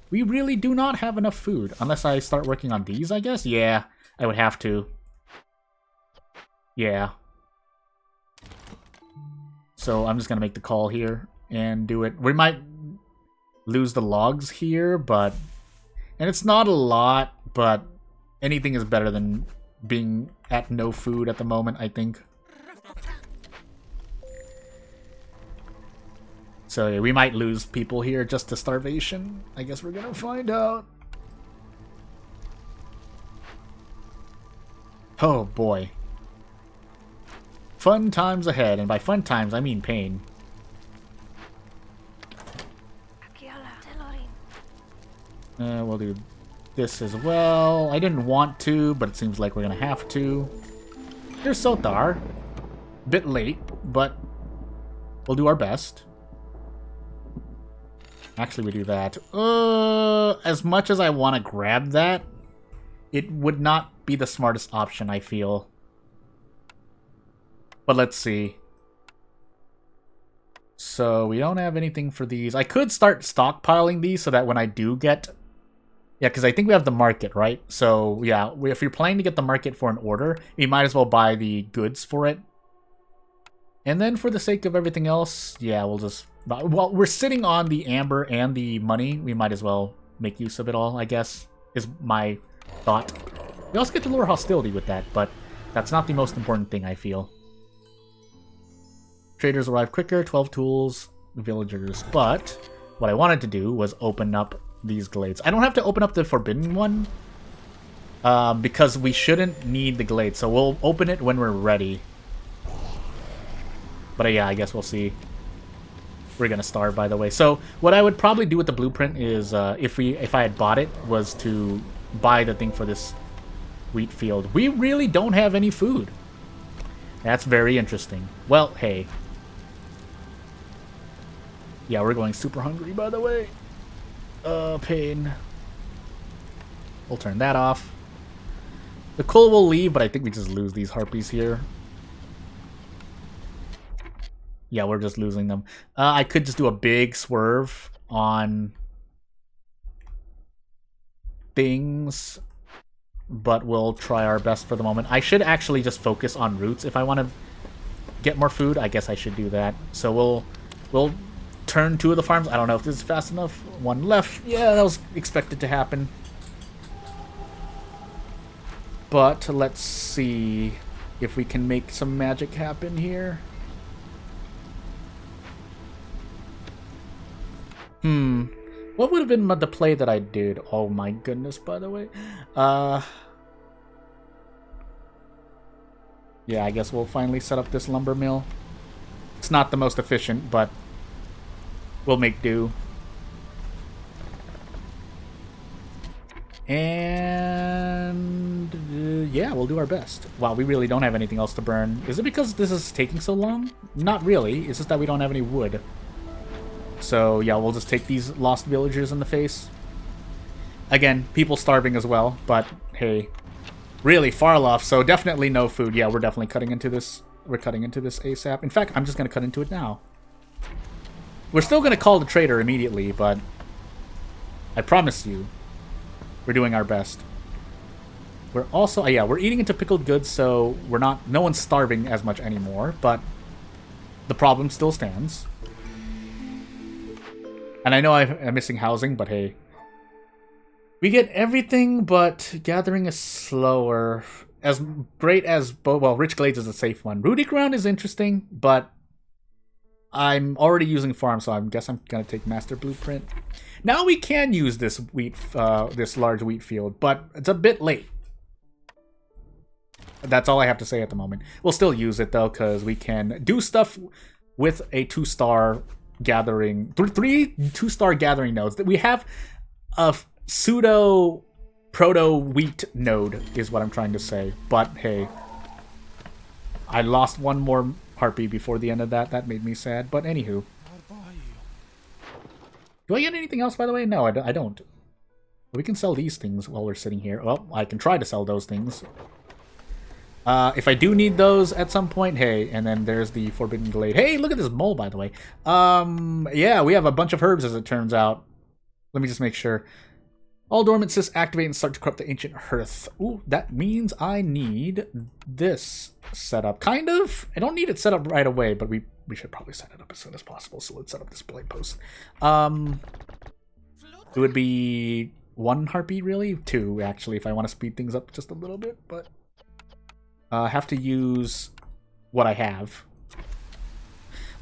we really do not have enough food. Unless I start working on these, I guess? Yeah, I would have to. Yeah. So I'm just gonna make the call here and do it. We might lose the logs here, but... And it's not a lot, but anything is better than being at no food at the moment, I think. So yeah, we might lose people here just to starvation. I guess we're gonna find out. Oh boy. Fun times ahead, and by fun times I mean pain. We'll do this as well. I didn't want to, but it seems like we're gonna have to. Here's Sotar. Bit late, but we'll do our best. Actually, we do that. As much as I want to grab that, it would not be the smartest option, I feel. But let's see. So, we don't have anything for these. I could start stockpiling these so that when I do get... Yeah, because I think we have the market, right? So, yeah, if you're planning to get the market for an order, we might as well buy the goods for it. And then for the sake of everything else, yeah, we'll just... Well, we're sitting on the amber and the money. We might as well make use of it all, I guess, is my thought. We also get to lure hostility with that, but that's not the most important thing, I feel. Traders arrive quicker, 12 tools, villagers. But what I wanted to do was open up these glades. I don't have to open up the forbidden one, because we shouldn't need the glade. So we'll open it when we're ready. But yeah, I guess we'll see. We're gonna starve, by the way. So what I would probably do with the blueprint is, if I had bought it, was to buy the thing for this wheat field. We really don't have any food. That's very interesting. Well, hey. Yeah, we're going super hungry, by the way. Pain. We'll turn that off. The coal will leave, but I think we just lose these harpies here. Yeah, we're just losing them. I could just do a big swerve on things, but we'll try our best for the moment. I should actually just focus on roots if I want to get more food. I guess I should do that. So we'll turn 2 of the farms. I don't know if this is fast enough. 1 left. Yeah, that was expected to happen. But let's see if we can make some magic happen here. What would have been the play that I did? Oh my goodness, by the way. Yeah, I guess we'll finally set up this lumber mill. It's not the most efficient, but we'll make do. And yeah, we'll do our best. Wow, we really don't have anything else to burn. Is it because this is taking so long? Not really. It's just that we don't have any wood. So yeah, we'll just take these lost villagers in the face. Again, people starving as well, but hey, really far off, so definitely no food. Yeah, we're definitely cutting into this. We're cutting into this ASAP. In fact, I'm just going to cut into it now. We're still going to call the trader immediately, but I promise you, we're doing our best. We're also, yeah, we're eating into pickled goods, so we're not, no one's starving as much anymore, but the problem still stands. And I know I'm missing housing, but hey. We get everything, but gathering is slower. As great as, well, Rich Glades is a safe one. Rooty Ground is interesting, but I'm already using farm, so I guess I'm going to take Master Blueprint. Now we can use this wheat, this large wheat field, but it's a bit late. That's all I have to say at the moment. We'll still use it, though, because we can do stuff with a 2-star gathering, 3 2-star gathering nodes. That we have a pseudo proto wheat node is what I'm trying to say. But hey, I lost 1 more harpy before the end of that. That made me sad. But anywho, do I get anything else, by the way? No, I don't. We can sell these things while we're sitting here. Well, I can try to sell those things. If I do need those at some point, hey, and then there's the Forbidden Glade. Hey, look at this mole, by the way. Yeah, we have a bunch of herbs, as it turns out. Let me just make sure. All dormant cysts activate and start to corrupt the ancient hearth. Ooh, that means I need this set up. Kind of. I don't need it set up right away, but we should probably set it up as soon as possible. So let's set up this blade post. It would be 1 harpy, really? 2, actually, if I want to speed things up just a little bit, but I have to use what I have.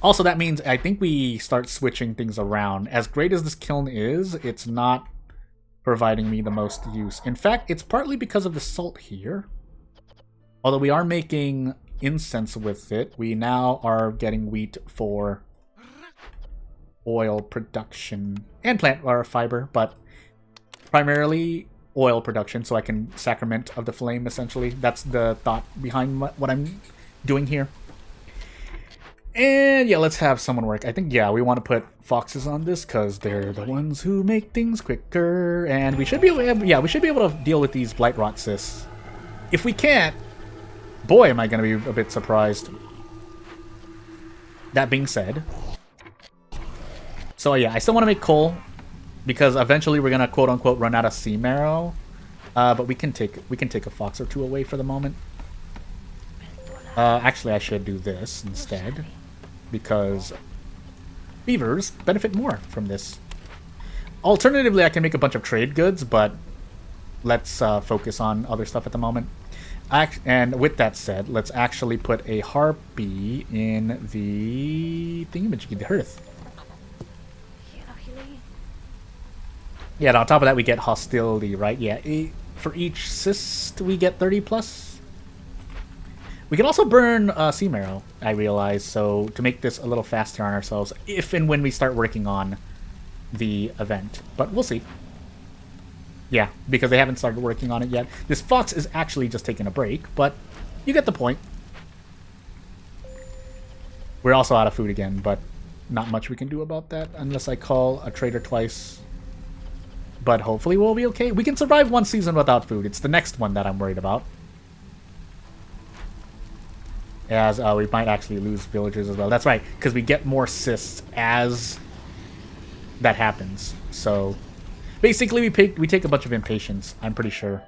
Also, that means I think we start switching things around. As great as this kiln is, it's not providing me the most use. In fact, it's partly because of the salt here. Although we are making incense with it, we now are getting wheat for oil production and plant or fiber, but primarily oil production, so I can sacrament of the flame, essentially. That's the thought behind what I'm doing here. And yeah, let's have someone work. I think, yeah, we want to put foxes on this because they're the ones who make things quicker. And we should be able to, yeah, we should be able to deal with these blight rot cysts. If we can't, boy, am I going to be a bit surprised. That being said, so yeah, I still want to make coal because eventually we're gonna quote unquote run out of sea marrow. But we can take a fox or 2 away for the moment. Actually, I should do this instead because beavers benefit more from this. Alternatively, I can make a bunch of trade goods, but let's focus on other stuff at the moment. And with that said, let's actually put a harpy in the thingamajiggy, the hearth. Yeah, and on top of that, we get hostility, right? Yeah, for each cyst, we get 30 plus. We can also burn sea marrow, I realize, so to make this a little faster on ourselves, if and when we start working on the event. But we'll see. Yeah, because they haven't started working on it yet. This fox is actually just taking a break, but you get the point. We're also out of food again, but not much we can do about that unless I call a trader twice. But hopefully we'll be okay. We can survive one season without food. It's the next one that I'm worried about. As we might actually lose villagers as well. That's right, because we get more cysts as that happens. So basically we take a bunch of impatience, I'm pretty sure.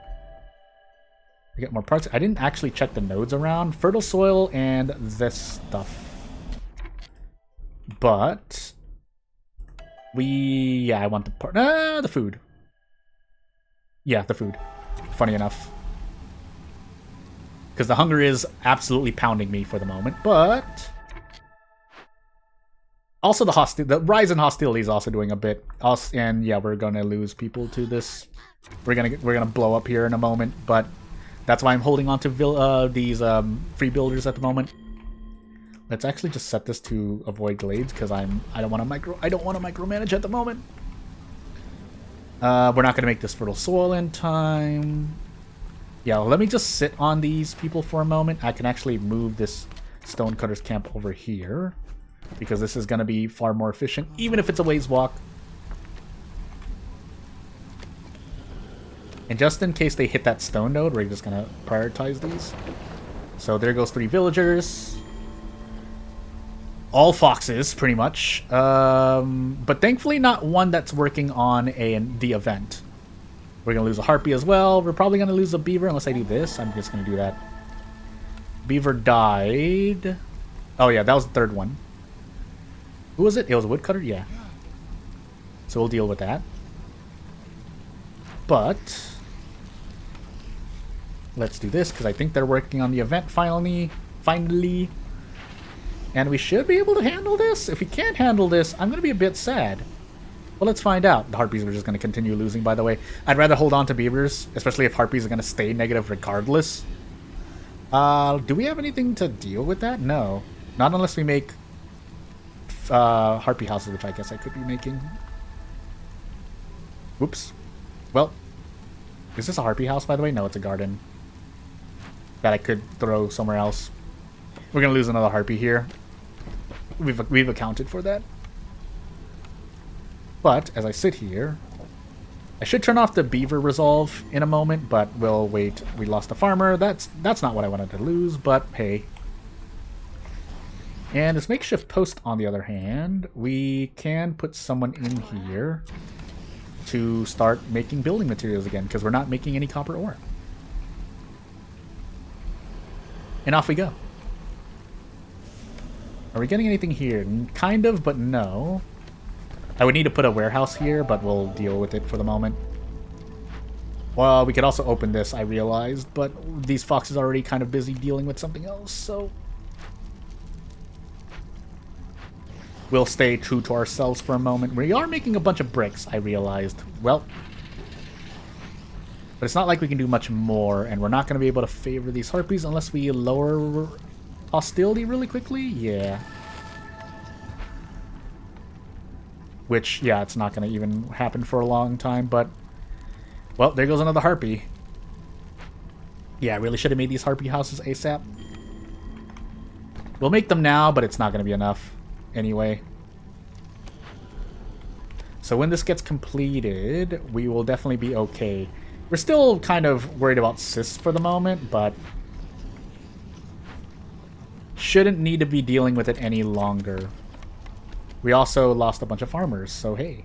We get more parts. I didn't actually check the nodes around. Fertile soil and this stuff. But yeah, I want the food. Yeah, the food. Funny enough. Because the hunger is absolutely pounding me for the moment, but also the rise in hostility is also doing a bit. And yeah, we're gonna lose people to this. We're gonna blow up here in a moment, but that's why I'm holding on to these free builders at the moment. Let's actually just set this to avoid glades because I don't want to micromanage at the moment. We're not gonna make this fertile soil in time. Yeah, let me just sit on these people for a moment. I can actually move this stonecutter's camp over here because this is going to be far more efficient, even if it's a ways walk. And just in case they hit that stone node, we're just going to prioritize these. So there goes 3 villagers. All foxes, pretty much. But thankfully not one that's working on the event. We're going to lose a harpy as well. We're probably going to lose a beaver unless I do this. I'm just going to do that. Beaver died. Oh, yeah, that was the 3rd one. Who was it? It was a woodcutter? Yeah. So we'll deal with that. But let's do this because I think they're working on the event finally. And we should be able to handle this. If we can't handle this, I'm going to be a bit sad. Well, let's find out. The harpies are just going to continue losing, by the way. I'd rather hold on to beavers, especially if harpies are going to stay negative regardless. Do we have anything to deal with that? No. Not unless we make harpy houses, which I guess I could be making. Whoops. Well, is this a harpy house, by the way? No, it's a garden that I could throw somewhere else. We're going to lose another harpy here. We've accounted for that. But as I sit here, I should turn off the beaver resolve in a moment, but we'll wait. We lost a farmer. That's not what I wanted to lose, but hey. And this makeshift post, on the other hand, we can put someone in here to start making building materials again, because we're not making any copper ore. And off we go. Are we getting anything here? Kind of, but no. I would need to put a warehouse here, but we'll deal with it for the moment. Well, we could also open this, I realized, but these foxes are already kind of busy dealing with something else, so we'll stay true to ourselves for a moment. We are making a bunch of bricks, I realized. Well, but it's not like we can do much more, and we're not going to be able to favor these harpies unless we lower hostility really quickly. Yeah. Which, yeah, it's not going to even happen for a long time, but well, there goes another harpy. Yeah, I really should have made these harpy houses ASAP. We'll make them now, but it's not going to be enough anyway. So when this gets completed, we will definitely be okay. We're still kind of worried about cysts for the moment, but shouldn't need to be dealing with it any longer. We also lost a bunch of farmers, so hey.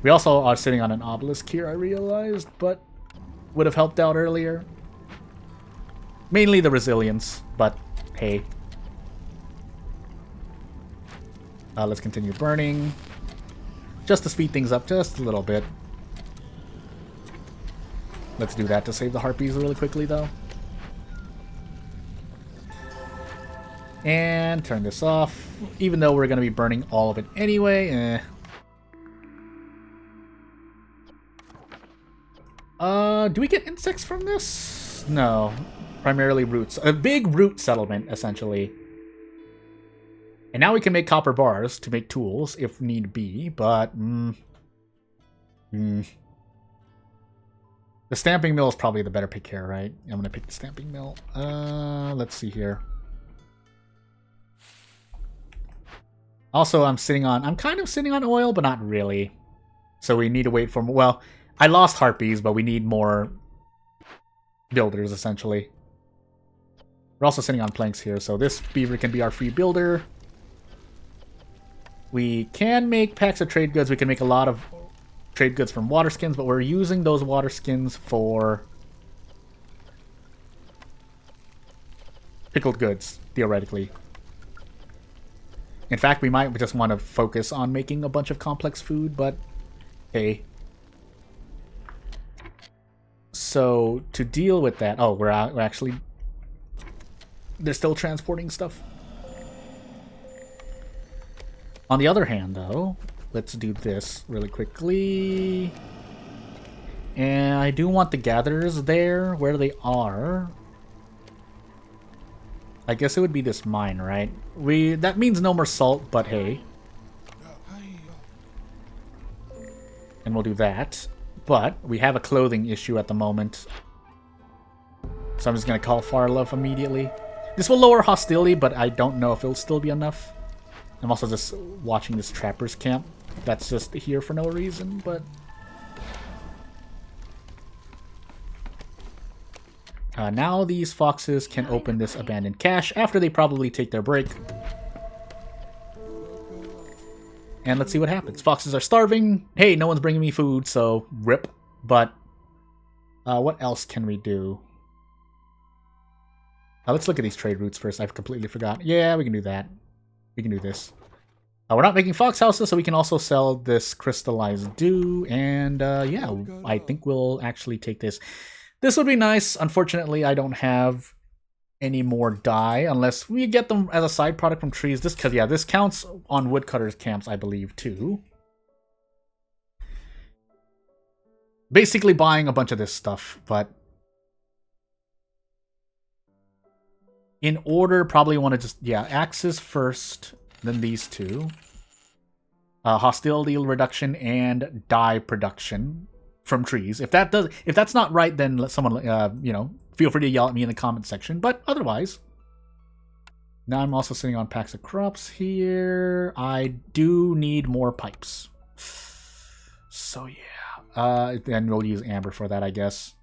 We also are sitting on an obelisk here, I realized, but would have helped out earlier. Mainly the resilience, but hey. Let's continue burning. Just to speed things up just a little bit. Let's do that to save the harpies really quickly, though. And turn this off, even though we're going to be burning all of it anyway. Do we get insects from this? Forests, no. Primarily roots. A big root settlement, essentially. And now we can make copper bars to make tools, if need be, but... The stamping mill is probably the better pick here, right? I'm gonna pick the stamping mill. Let's see here. Also, I'm kind of sitting on oil, but not really. So we need to wait for... Well, I lost harpies, but we need more builders, essentially. We're also sitting on planks here, so this beaver can be our free builder. We can make packs of trade goods. We can make a lot of trade goods from water skins, but we're using those water skins for pickled goods, theoretically. In fact, we might just want to focus on making a bunch of complex food, but hey. So, to deal with that... Oh, we're actually... They're still transporting stuff. On the other hand, though, let's do this really quickly. And I do want the gatherers there, where they are. I guess it would be this mine, right? That means no more salt, but hey. And we'll do that. But we have a clothing issue at the moment. So I'm just going to call Farlove immediately. This will lower hostility, but I don't know if it'll still be enough. I'm also just watching this trapper's camp. That's just here for no reason, but... now these foxes can open this abandoned cache after they probably take their break. And let's see what happens. Foxes are starving. Hey, no one's bringing me food, so rip. But what else can we do? Let's look at these trade routes first. I've completely forgot. Yeah, we can do that. We can do this. We're not making fox houses, so we can also sell this crystallized dew. And yeah, I think we'll actually take this. This would be nice. Unfortunately, I don't have any more dye unless we get them as a side product from trees. Because yeah, this counts on woodcutters camps, I believe, too. Basically buying a bunch of this stuff, but in order, probably want to just, yeah, axes first, then these two. Hostility reduction and dye production from trees. If that's not right, then let someone, you know, feel free to yell at me in the comment section. But otherwise, now I'm also sitting on packs of crops here. I do need more pipes. So yeah, then we'll use amber for that, I guess.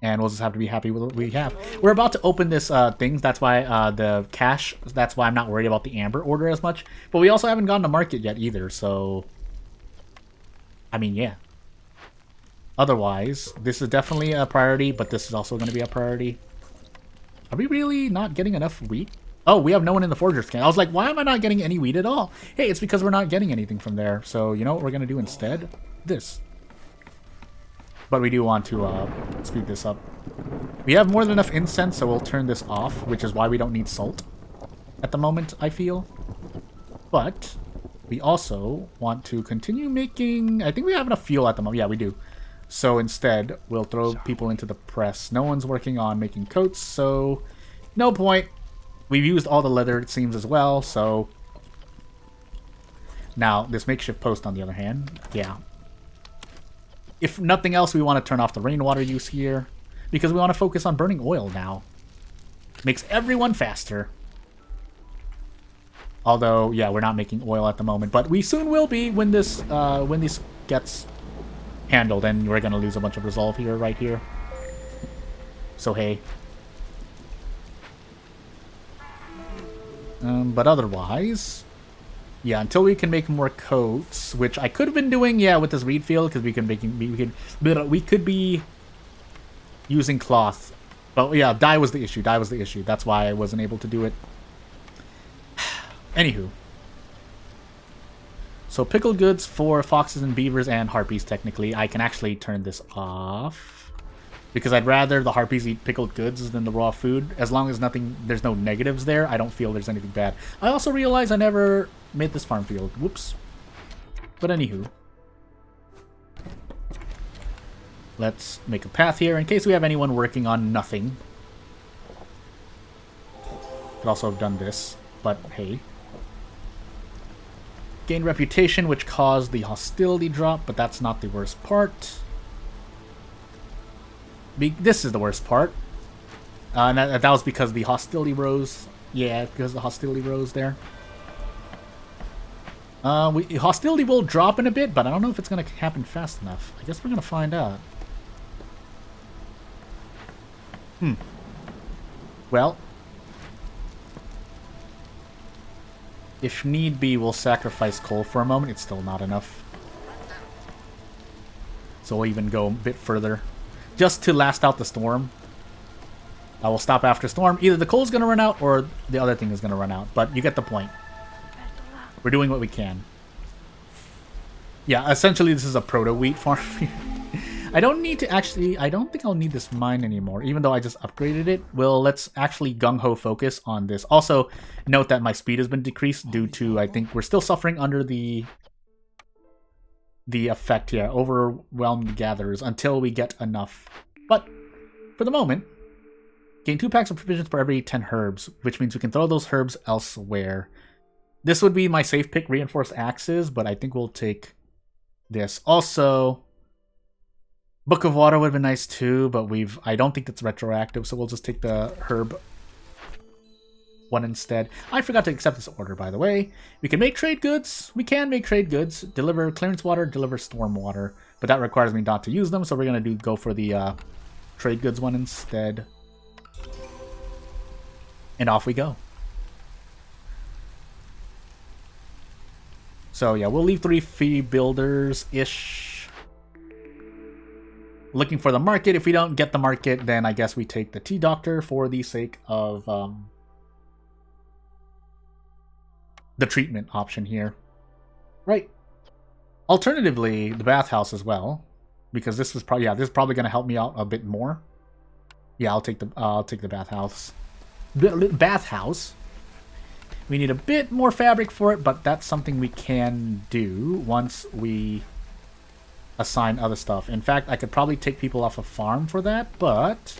And we'll just have to be happy with what we have. We're about to open this thing. That's why the cache. That's why I'm not worried about the amber order as much. But we also haven't gone to market yet either. So, I mean, yeah. Otherwise, this is definitely a priority. But this is also going to be a priority. Are we really not getting enough wheat? Oh, we have no one in the forger's camp. I was like, why am I not getting any wheat at all? Hey, it's because we're not getting anything from there. So, you know what we're going to do instead? This. But we do want to speed this up. We have more than enough incense, so we'll turn this off, which is why we don't need salt at the moment, I feel. But we also want to continue making... I think we have enough fuel at the moment. Yeah, we do. So instead, we'll throw people into the press. No one's working on making coats, so no point. We've used all the leather, it seems, as well, so... Now, this makeshift post, on the other hand, yeah. If nothing else, we want to turn off the rainwater use here. Because we want to focus on burning oil now. Makes everyone faster. Although, yeah, we're not making oil at the moment. But we soon will be when this gets handled. And we're going to lose a bunch of resolve here, right here. So, hey. But otherwise... Yeah, until we can make more coats, which I could have been doing, yeah, with this reed field, because we could be using cloth. But yeah, dye was the issue. Dye was the issue. That's why I wasn't able to do it. Anywho. So pickled goods for foxes and beavers and harpies, technically. I can actually turn this off. Because I'd rather the harpies eat pickled goods than the raw food. As long as there's no negatives there, I don't feel there's anything bad. I also realize I never made this farm field. Whoops. But anywho. Let's make a path here in case we have anyone working on nothing. Could also have done this, but hey. Gained reputation, which caused the hostility drop, but that's not the worst part. This is the worst part. And that was because the hostility rose. Yeah, because the hostility rose there. Hostility will drop in a bit, but I don't know if it's going to happen fast enough. I guess we're going to find out. Well, if need be, we'll sacrifice coal for a moment. It's still not enough. So we'll even go a bit further. Just to last out the storm. I will stop after storm. Either the coal's going to run out or the other thing is going to run out. But you get the point. We're doing what we can. Yeah, essentially this is a proto-wheat farm. I don't need to actually... I don't think I'll need this mine anymore, even though I just upgraded it. Well, let's actually gung-ho focus on this. Also, note that my speed has been decreased due to, I think, we're still suffering under the effect here. Overwhelmed gatherers until we get enough. But, for the moment, gain 2 packs of provisions for every 10 herbs, which means we can throw those herbs elsewhere. This would be my safe pick, reinforced axes, but I think we'll take this. Also, Book of Water would have been nice too, but I don't think that's retroactive, so we'll just take the herb one instead. I forgot to accept this order, by the way. We can make trade goods. We can make trade goods. Deliver clearance water, deliver storm water, but that requires me not to use them, so we're going to go for the trade goods one instead. And off we go. So yeah, we'll leave 3 free builders-ish. Looking for the market. If we don't get the market, then I guess we take the tea doctor for the sake of the treatment option here. Right. Alternatively, the bathhouse as well, because this is probably this is probably going to help me out a bit more. Yeah, I'll take the bathhouse. Bathhouse. We need a bit more fabric for it, but that's something we can do once we assign other stuff. In fact, I could probably take people off a farm for that, but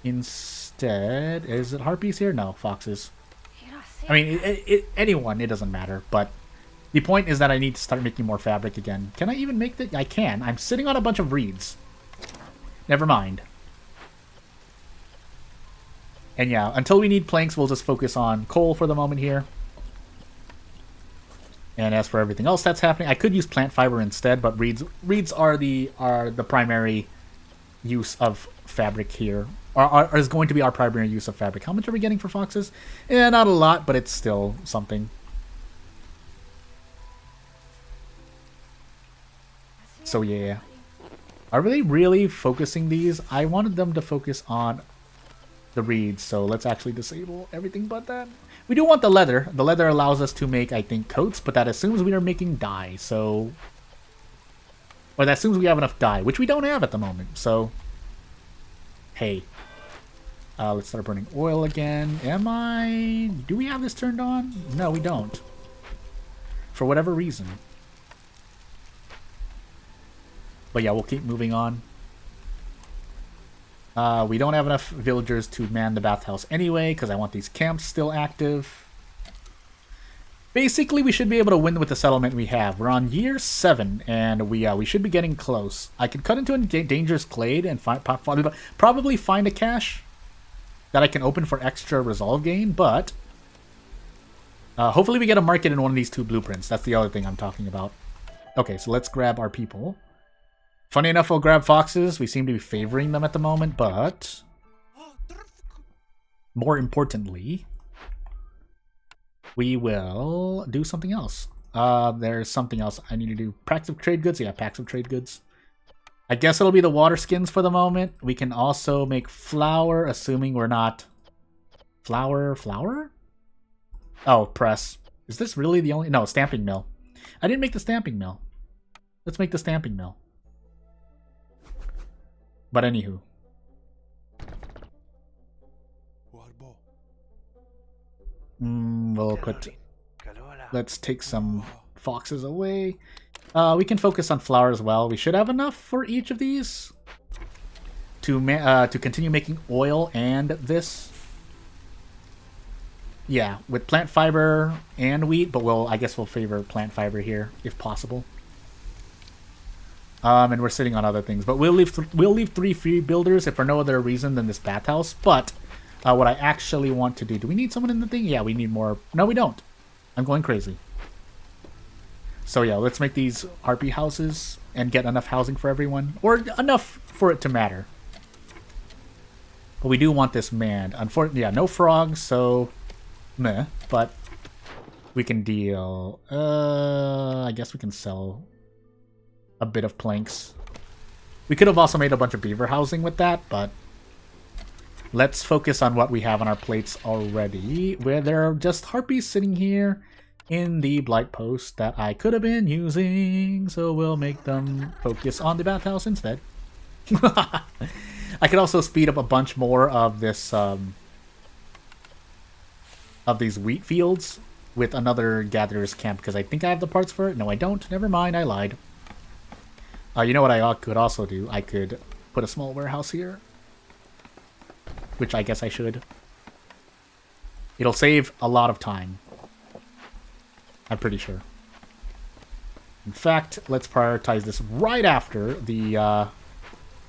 instead, is it harpies here? No, foxes. I mean, anyone, it doesn't matter, but the point is that I need to start making more fabric again. Can I even make that? I can. I'm sitting on a bunch of reeds. Never mind. And yeah, until we need planks, we'll just focus on coal for the moment here. And as for everything else that's happening, I could use plant fiber instead, but reeds are the primary use of fabric here. Is going to be our primary use of fabric. How much are we getting for foxes? Yeah, not a lot, but it's still something. So yeah. Are they really focusing these? I wanted them to focus on the reeds, so let's actually disable everything but that. We do want the leather. The leather allows us to make, I think, coats, but that assumes we are making dye, so... Or that assumes we have enough dye, which we don't have at the moment, so... Hey. Let's start burning oil again. Do we have this turned on? No, we don't. For whatever reason. But yeah, we'll keep moving on. We don't have enough villagers to man the bathhouse anyway, because I want these camps still active. Basically, we should be able to win with the settlement we have. We're on year 7, and we should be getting close. I could cut into a dangerous glade and probably find a cache that I can open for extra resolve gain, but hopefully we get a market in one of these 2 blueprints. That's the other thing I'm talking about. Okay, so let's grab our people. Funny enough, we'll grab foxes. We seem to be favoring them at the moment, but more importantly, we will do something else. There's something else I need to do. Packs of trade goods? Yeah, packs of trade goods. I guess it'll be the water skins for the moment. We can also make flour, assuming we're not... Flour? Oh, press. Is this really the only... No, stamping mill. I didn't make the stamping mill. Let's make the stamping mill. But anywho. We'll put... Let's take some foxes away. We can focus on flour as well. We should have enough for each of these to continue making oil and this. Yeah, with plant fiber and wheat, but I guess we'll favor plant fiber here if possible. And we're sitting on other things, but we'll leave 3 free builders if for no other reason than this bathhouse. But what I actually want to do we need someone in the thing? Yeah, we need more. No, we don't. I'm going crazy. So yeah, let's make these harpy houses and get enough housing for everyone, or enough for it to matter. But we do want this manned. Unfortunately, yeah, no frogs, so meh. But we can deal. I guess we can sell a bit of planks. We could have also made a bunch of beaver housing with that, but let's focus on what we have on our plates already, where there are just harpies sitting here in the blight post that I could have been using, so we'll make them focus on the bathhouse instead. I could also speed up a bunch more of this of these wheat fields with another gatherer's camp, because I think I have the parts for it. No, I don't. Never mind, I lied. You know what I could also do? I could put a small warehouse here, which I guess I should. It'll save a lot of time. I'm pretty sure. In fact, let's prioritize this right after the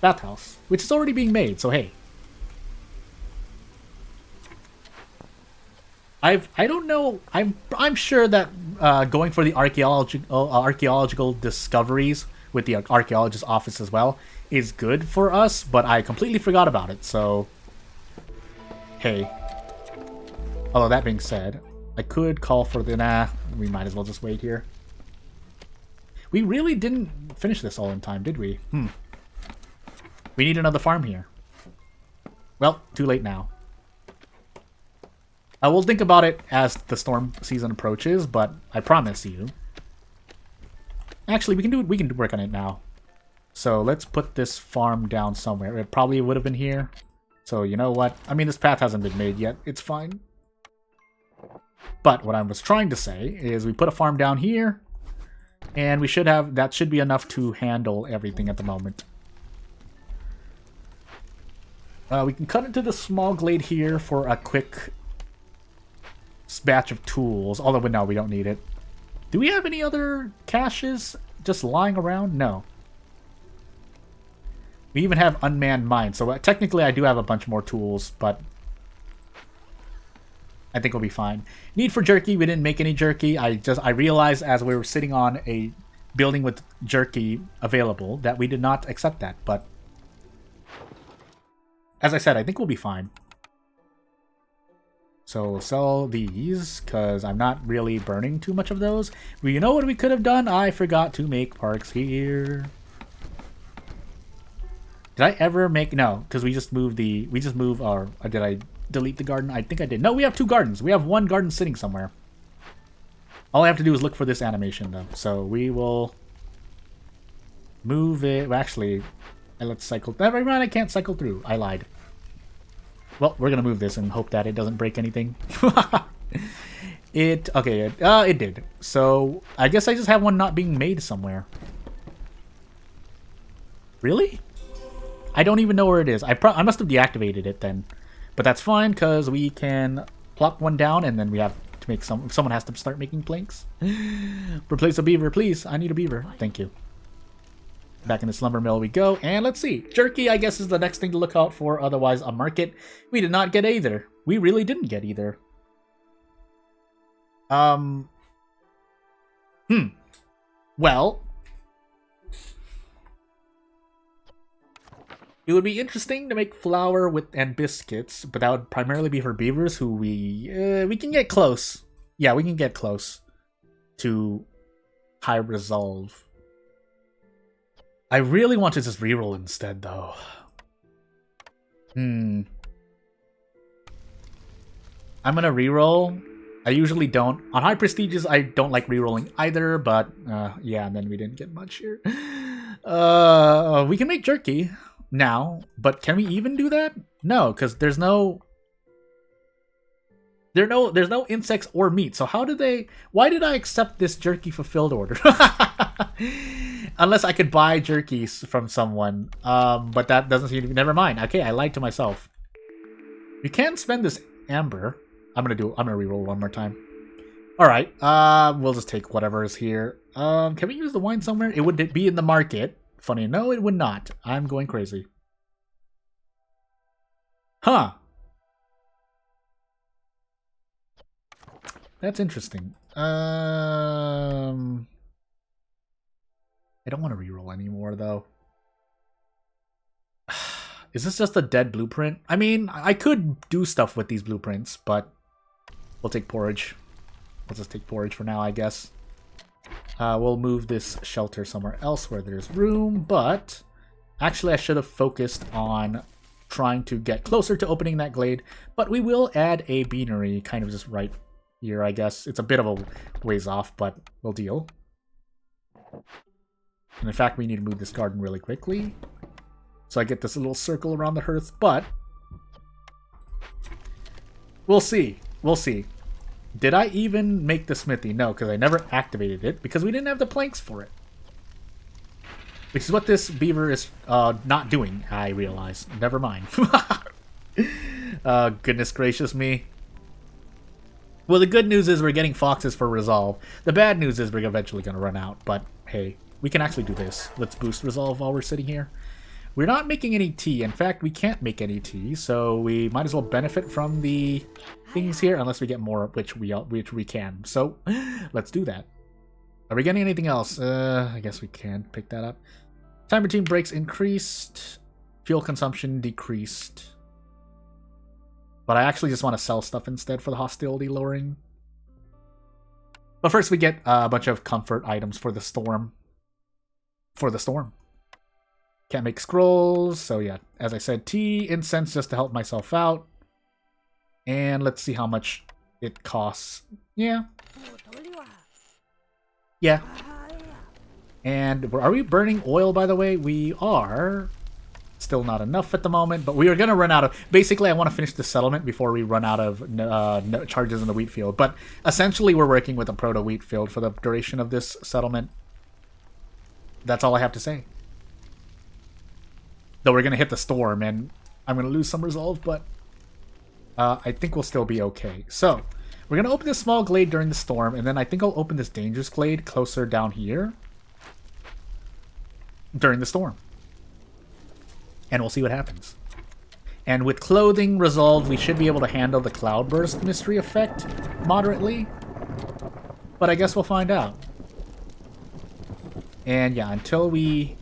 bathhouse, which is already being made, so hey. I don't know. I'm sure that going for the archaeological discoveries with the archaeologist's office as well is good for us, but I completely forgot about it, so hey. Although that being said, I could call for the... Nah, we might as well just wait here. We really didn't finish this all in time, did we? We need another farm here. Well, too late now. I will think about it as the storm season approaches, but I promise you. Actually, we can work on it now. So let's put this farm down somewhere. It probably would have been here. So you know what? I mean, this path hasn't been made yet. It's fine. But what I was trying to say is we put a farm down here, and we should have... That should be enough to handle everything at the moment. We can cut into the small glade here for a quick batch of tools. Although, no, we don't need it. Do we have any other caches just lying around? No. We even have unmanned mines. So technically I do have a bunch more tools, but I think we'll be fine. Need for jerky. We didn't make any jerky. I realized as we were sitting on a building with jerky available that we did not accept that. But as I said, I think we'll be fine. So we'll sell these, because I'm not really burning too much of those. Well, you know what we could have done? I forgot to make parks here. Did I ever make... No, because we just moved the... Or did I delete the garden? I think I did. No, we have 2 gardens. We have 1 garden sitting somewhere. All I have to do is look for this animation, though. So we will move it... Well, actually, let's cycle... Never mind, I can't cycle through. I lied. Well, we're gonna move this and hope that it doesn't break anything. It did. So I guess I just have one not being made somewhere. Really? I don't even know where it is. I must have deactivated it then, but that's fine because we can plop one down and then we have to make some. Someone has to start making planks. Replace a beaver, please. I need a beaver. Thank you. Back in the slumber mill we go, and let's see. Jerky, I guess, is the next thing to look out for, otherwise a market. We did not get either. We really didn't get either. Well, it would be interesting to make flour and biscuits, but that would primarily be for beavers who we can get close. Yeah, we can get close to high resolve. I really want to just reroll instead, though. I'm gonna reroll. I usually don't. On high prestiges, I don't like rerolling either, but yeah, and then we didn't get much here. We can make jerky now, but can we even do that? No, because there's no insects or meat. So how did they... Why did I accept this jerky fulfilled order? Unless I could buy jerky from someone. But that doesn't seem to be... Never mind. Okay, I lied to myself. We can spend this amber. I'm gonna reroll one more time. Alright, we'll just take whatever is here. Can we use the wine somewhere? It would be in the market. Funny, no, it would not. I'm going crazy. Huh. That's interesting. I don't want to reroll anymore, though. Is this just a dead blueprint? I mean, I could do stuff with these blueprints, but we'll take porridge. Let's just take porridge for now, I guess. We'll move this shelter somewhere else where there's room, but actually I should have focused on trying to get closer to opening that glade, but we will add a beanery kind of just right here, I guess. It's a bit of a ways off, but we'll deal. And in fact, we need to move this garden really quickly, so I get this little circle around the hearth, but we'll see. We'll see. Did I even make the smithy? No, because I never activated it, because we didn't have the planks for it. Which is what this beaver is not doing, I realize. Never mind. Goodness gracious me. Well, the good news is we're getting foxes for resolve. The bad news is we're eventually going to run out, but hey, we can actually do this. Let's boost resolve while we're sitting here. We're not making any tea. In fact, we can't make any tea, so we might as well benefit from the things here, unless we get more, which we can. So, let's do that. Are we getting anything else? I guess we can pick that up. Time between breaks increased. Fuel consumption decreased. But I actually just want to sell stuff instead for the hostility lowering. But first we get a bunch of comfort items for the storm. Can't make scrolls, so yeah, as I said, tea, incense just to help myself out. And let's see how much it costs. Yeah. Yeah. And are we burning oil, by the way? We are. Still not enough at the moment, but we are going to run out of... Basically, I want to finish the settlement before we run out of charges in the wheat field. But essentially, we're working with a proto-wheat field for the duration of this settlement. That's all I have to say. Though we're going to hit the storm, and I'm going to lose some resolve, but I think we'll still be okay. So, we're going to open this small glade during the storm, and then I think I'll open this dangerous glade closer down here during the storm. And we'll see what happens. And with clothing resolved, we should be able to handle the cloudburst mystery effect moderately. But I guess we'll find out. And yeah, until we...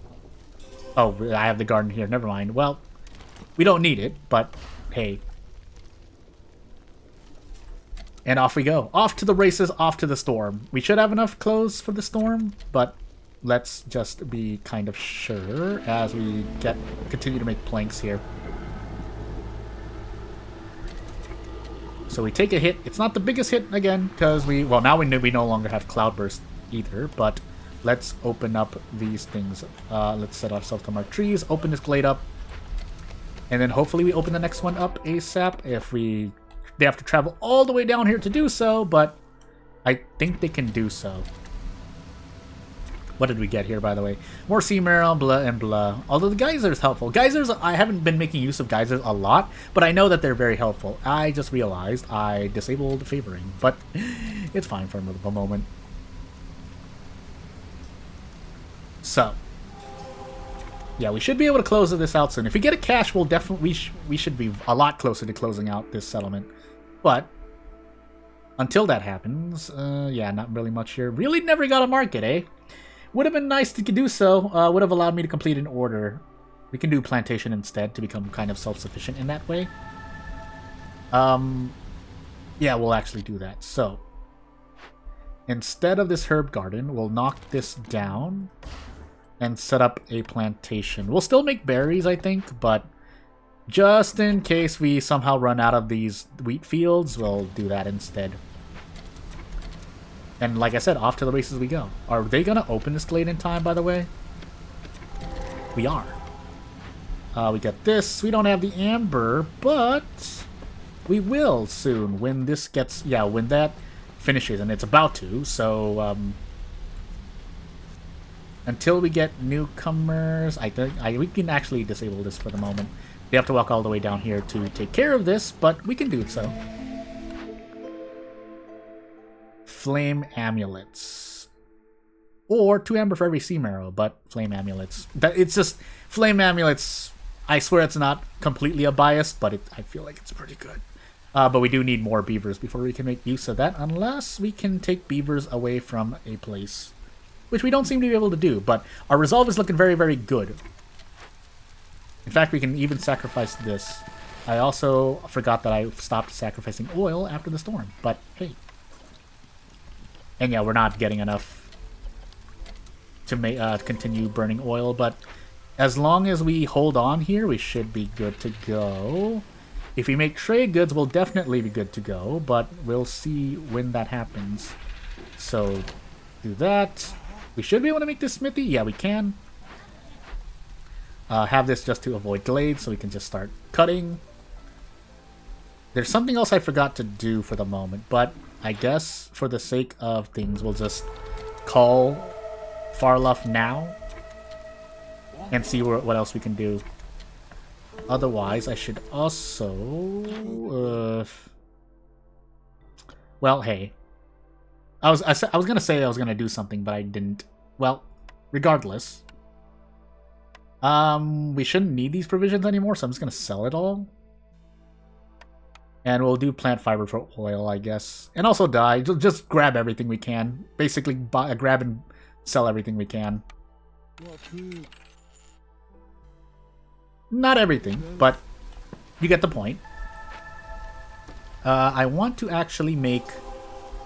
Oh, I have the garden here. Never mind. Well, we don't need it, but hey. And off we go. Off to the races, off to the storm. We should have enough clothes for the storm, but let's just be kind of sure as we continue to make planks here. So we take a hit. It's not the biggest hit again, because now we no longer have cloudburst either, but let's open up these things. Let's set ourselves to mark trees, open this glade up, and then hopefully we open the next one up ASAP. They have to travel all the way down here to do so, but I think they can do so. What did we get here, by the way? More sea marrow, blah and blah. Although the geyser is helpful. Geysers, I haven't been making use of geysers a lot, but I know that they're very helpful. I just realized I disabled favoring, but it's fine for a moment. So, yeah, we should be able to close this out soon. If we get a cache, we'll definitely we should be a lot closer to closing out this settlement. But until that happens, yeah, not really much here. Really never got a market, eh? Would have been nice to do so. Would have allowed me to complete an order. We can do plantation instead to become kind of self-sufficient in that way. Yeah, we'll actually do that. So, instead of this herb garden, we'll knock this down and set up a plantation. We'll still make berries, I think, but just in case we somehow run out of these wheat fields, we'll do that instead. And like I said, off to the races we go. Are they going to open this glade in time, by the way? We are. We got this. We don't have the amber, but we will soon when this gets... Yeah, when that finishes, and it's about to. So, Until we get newcomers, I think we can actually disable this for the moment. We have to walk all the way down here to take care of this, but we can do so. Flame amulets. Or 2 amber for every sea marrow, but flame amulets. It's just, flame amulets, I swear it's not completely a bias, but I feel like it's pretty good. But we do need more beavers before we can make use of that, unless we can take beavers away from a place. Which we don't seem to be able to do, but our resolve is looking very, very good. In fact, we can even sacrifice this. I also forgot that I stopped sacrificing oil after the storm, but hey. And yeah, we're not getting enough to continue burning oil, but as long as we hold on here, we should be good to go. If we make trade goods, we'll definitely be good to go, but we'll see when that happens. So, do that. We should be able to make this smithy. Yeah, we can. Have this just to avoid glades, so we can just start cutting. There's something else I forgot to do for the moment, but I guess for the sake of things, we'll just call Farluff now and see what else we can do. Otherwise, I should also... well, hey. I was gonna say I was gonna do something, but I didn't. Well, regardless. We shouldn't need these provisions anymore, so I'm just gonna sell it all. And we'll do plant fiber for oil, I guess. And also dye. Just grab everything we can. Basically, grab and sell everything we can. Not everything, but you get the point. I want to actually make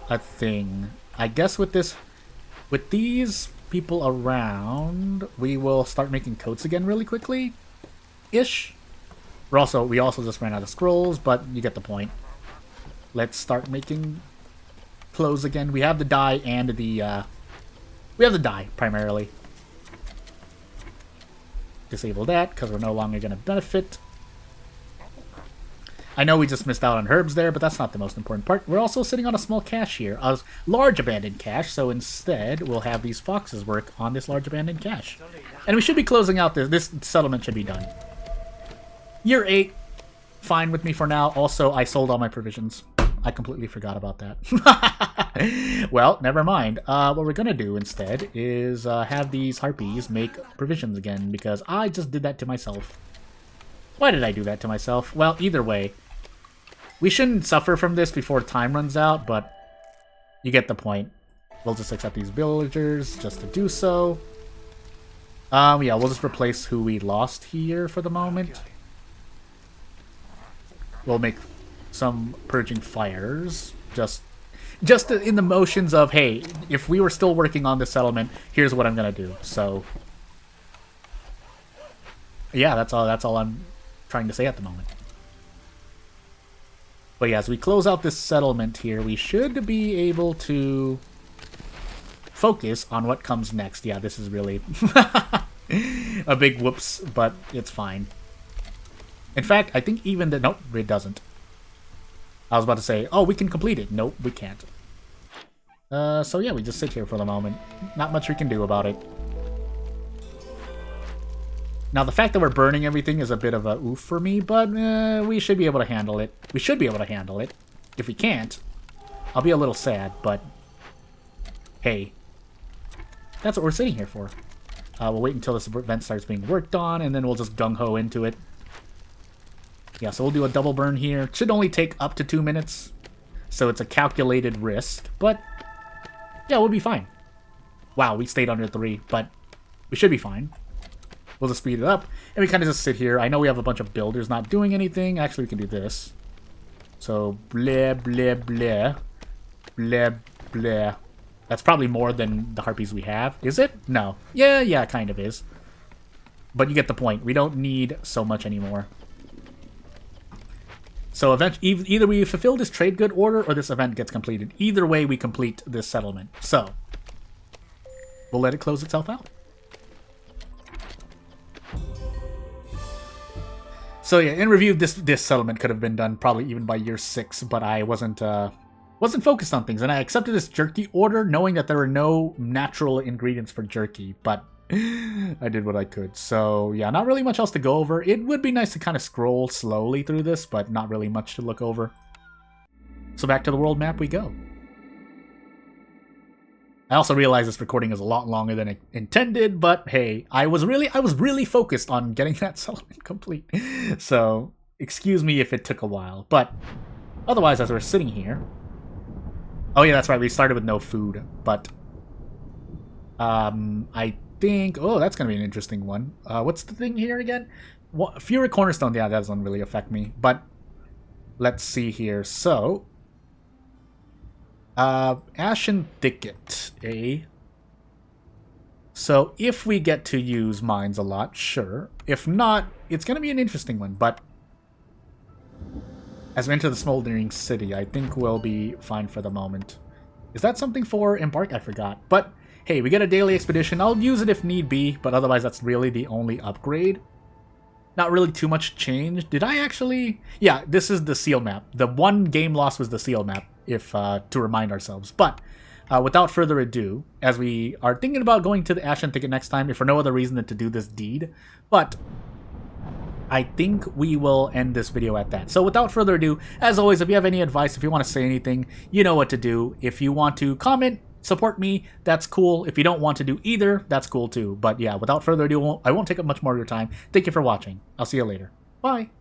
a thing. I guess with these people around, we will start making coats again really quickly. Ish. We also just ran out of scrolls, but you get the point. Let's start making clothes again. We have the dye and the we have the dye primarily. Disable that because we're no longer going to benefit. I know we just missed out on herbs there, but that's not the most important part. We're also sitting on a small cache here, a large abandoned cache, so instead we'll have these foxes work on this large abandoned cache. And we should be closing out this settlement should be done. Year 8, fine with me for now. Also, I sold all my provisions. I completely forgot about that. Well, never mind. What we're going to do instead is have these harpies make provisions again, because I just did that to myself. Why did I do that to myself? Well, either way, we shouldn't suffer from this before time runs out, but you get the point. We'll just accept these villagers just to do so. Yeah, we'll just replace who we lost here for the moment. We'll make some purging fires, just in the motions of, hey, if we were still working on this settlement, here's what I'm gonna do. So, yeah, that's all I'm trying to say at the moment. But yeah, as we close out this settlement here, we should be able to focus on what comes next. Yeah, this is really a big whoops, but it's fine. In fact, I think even the... Nope, it doesn't. I was about to say, oh, we can complete it. Nope, we can't. So yeah, we just sit here for the moment. Not much we can do about it. Now, the fact that we're burning everything is a bit of a oof for me, but we should be able to handle it. We should be able to handle it. If we can't, I'll be a little sad, but hey, that's what we're sitting here for. We'll wait until this event starts being worked on, and then we'll just gung-ho into it. Yeah, so we'll do a double burn here. It should only take up to 2 minutes, so it's a calculated risk, but yeah, we'll be fine. Wow, we stayed under 3, but we should be fine. We'll just speed it up, and we kind of just sit here. I know we have a bunch of builders not doing anything. Actually, we can do this. So, blah, blah, blah. Blah, blah. That's probably more than the harpies we have. Is it? No. Yeah, it kind of is. But you get the point. We don't need so much anymore. So eventually, either we fulfill this trade good order or this event gets completed. Either way, we complete this settlement. So, we'll let it close itself out. So yeah, in review, this settlement could have been done probably even by year 6, but I wasn't wasn't focused on things, and I accepted this jerky order knowing that there were no natural ingredients for jerky, but I did what I could. So yeah, not really much else to go over. It would be nice to kind of scroll slowly through this, but not really much to look over. So back to the world map we go. I also realize this recording is a lot longer than intended, but hey, I was really focused on getting that settlement complete. So excuse me if it took a while, but otherwise, as we're sitting here, oh yeah, that's right, we started with no food, but I think, oh, that's gonna be an interesting one. What's the thing here again? Fewer cornerstone, yeah, that doesn't really affect me, but let's see here. So Ashen Thicket, eh? So if we get to use mines a lot, sure. If not, it's going to be an interesting one, but as we enter the Smoldering City, I think we'll be fine for the moment. Is that something for Embark? I forgot. But hey, we get a daily expedition. I'll use it if need be, but otherwise that's really the only upgrade. Not really too much change. Did I actually... Yeah, this is the seal map. The one game loss was the seal map, if to remind ourselves. But without further ado, as we are thinking about going to the Ashen Thicket next time, if for no other reason than to do this deed, but I think we will end this video at that. So without further ado, as always, if you have any advice, if you want to say anything, you know what to do. If you want to comment, support me, that's cool. If you don't want to do either, that's cool too. But yeah, without further ado, I won't take up much more of your time. Thank you for watching. I'll see you later. Bye.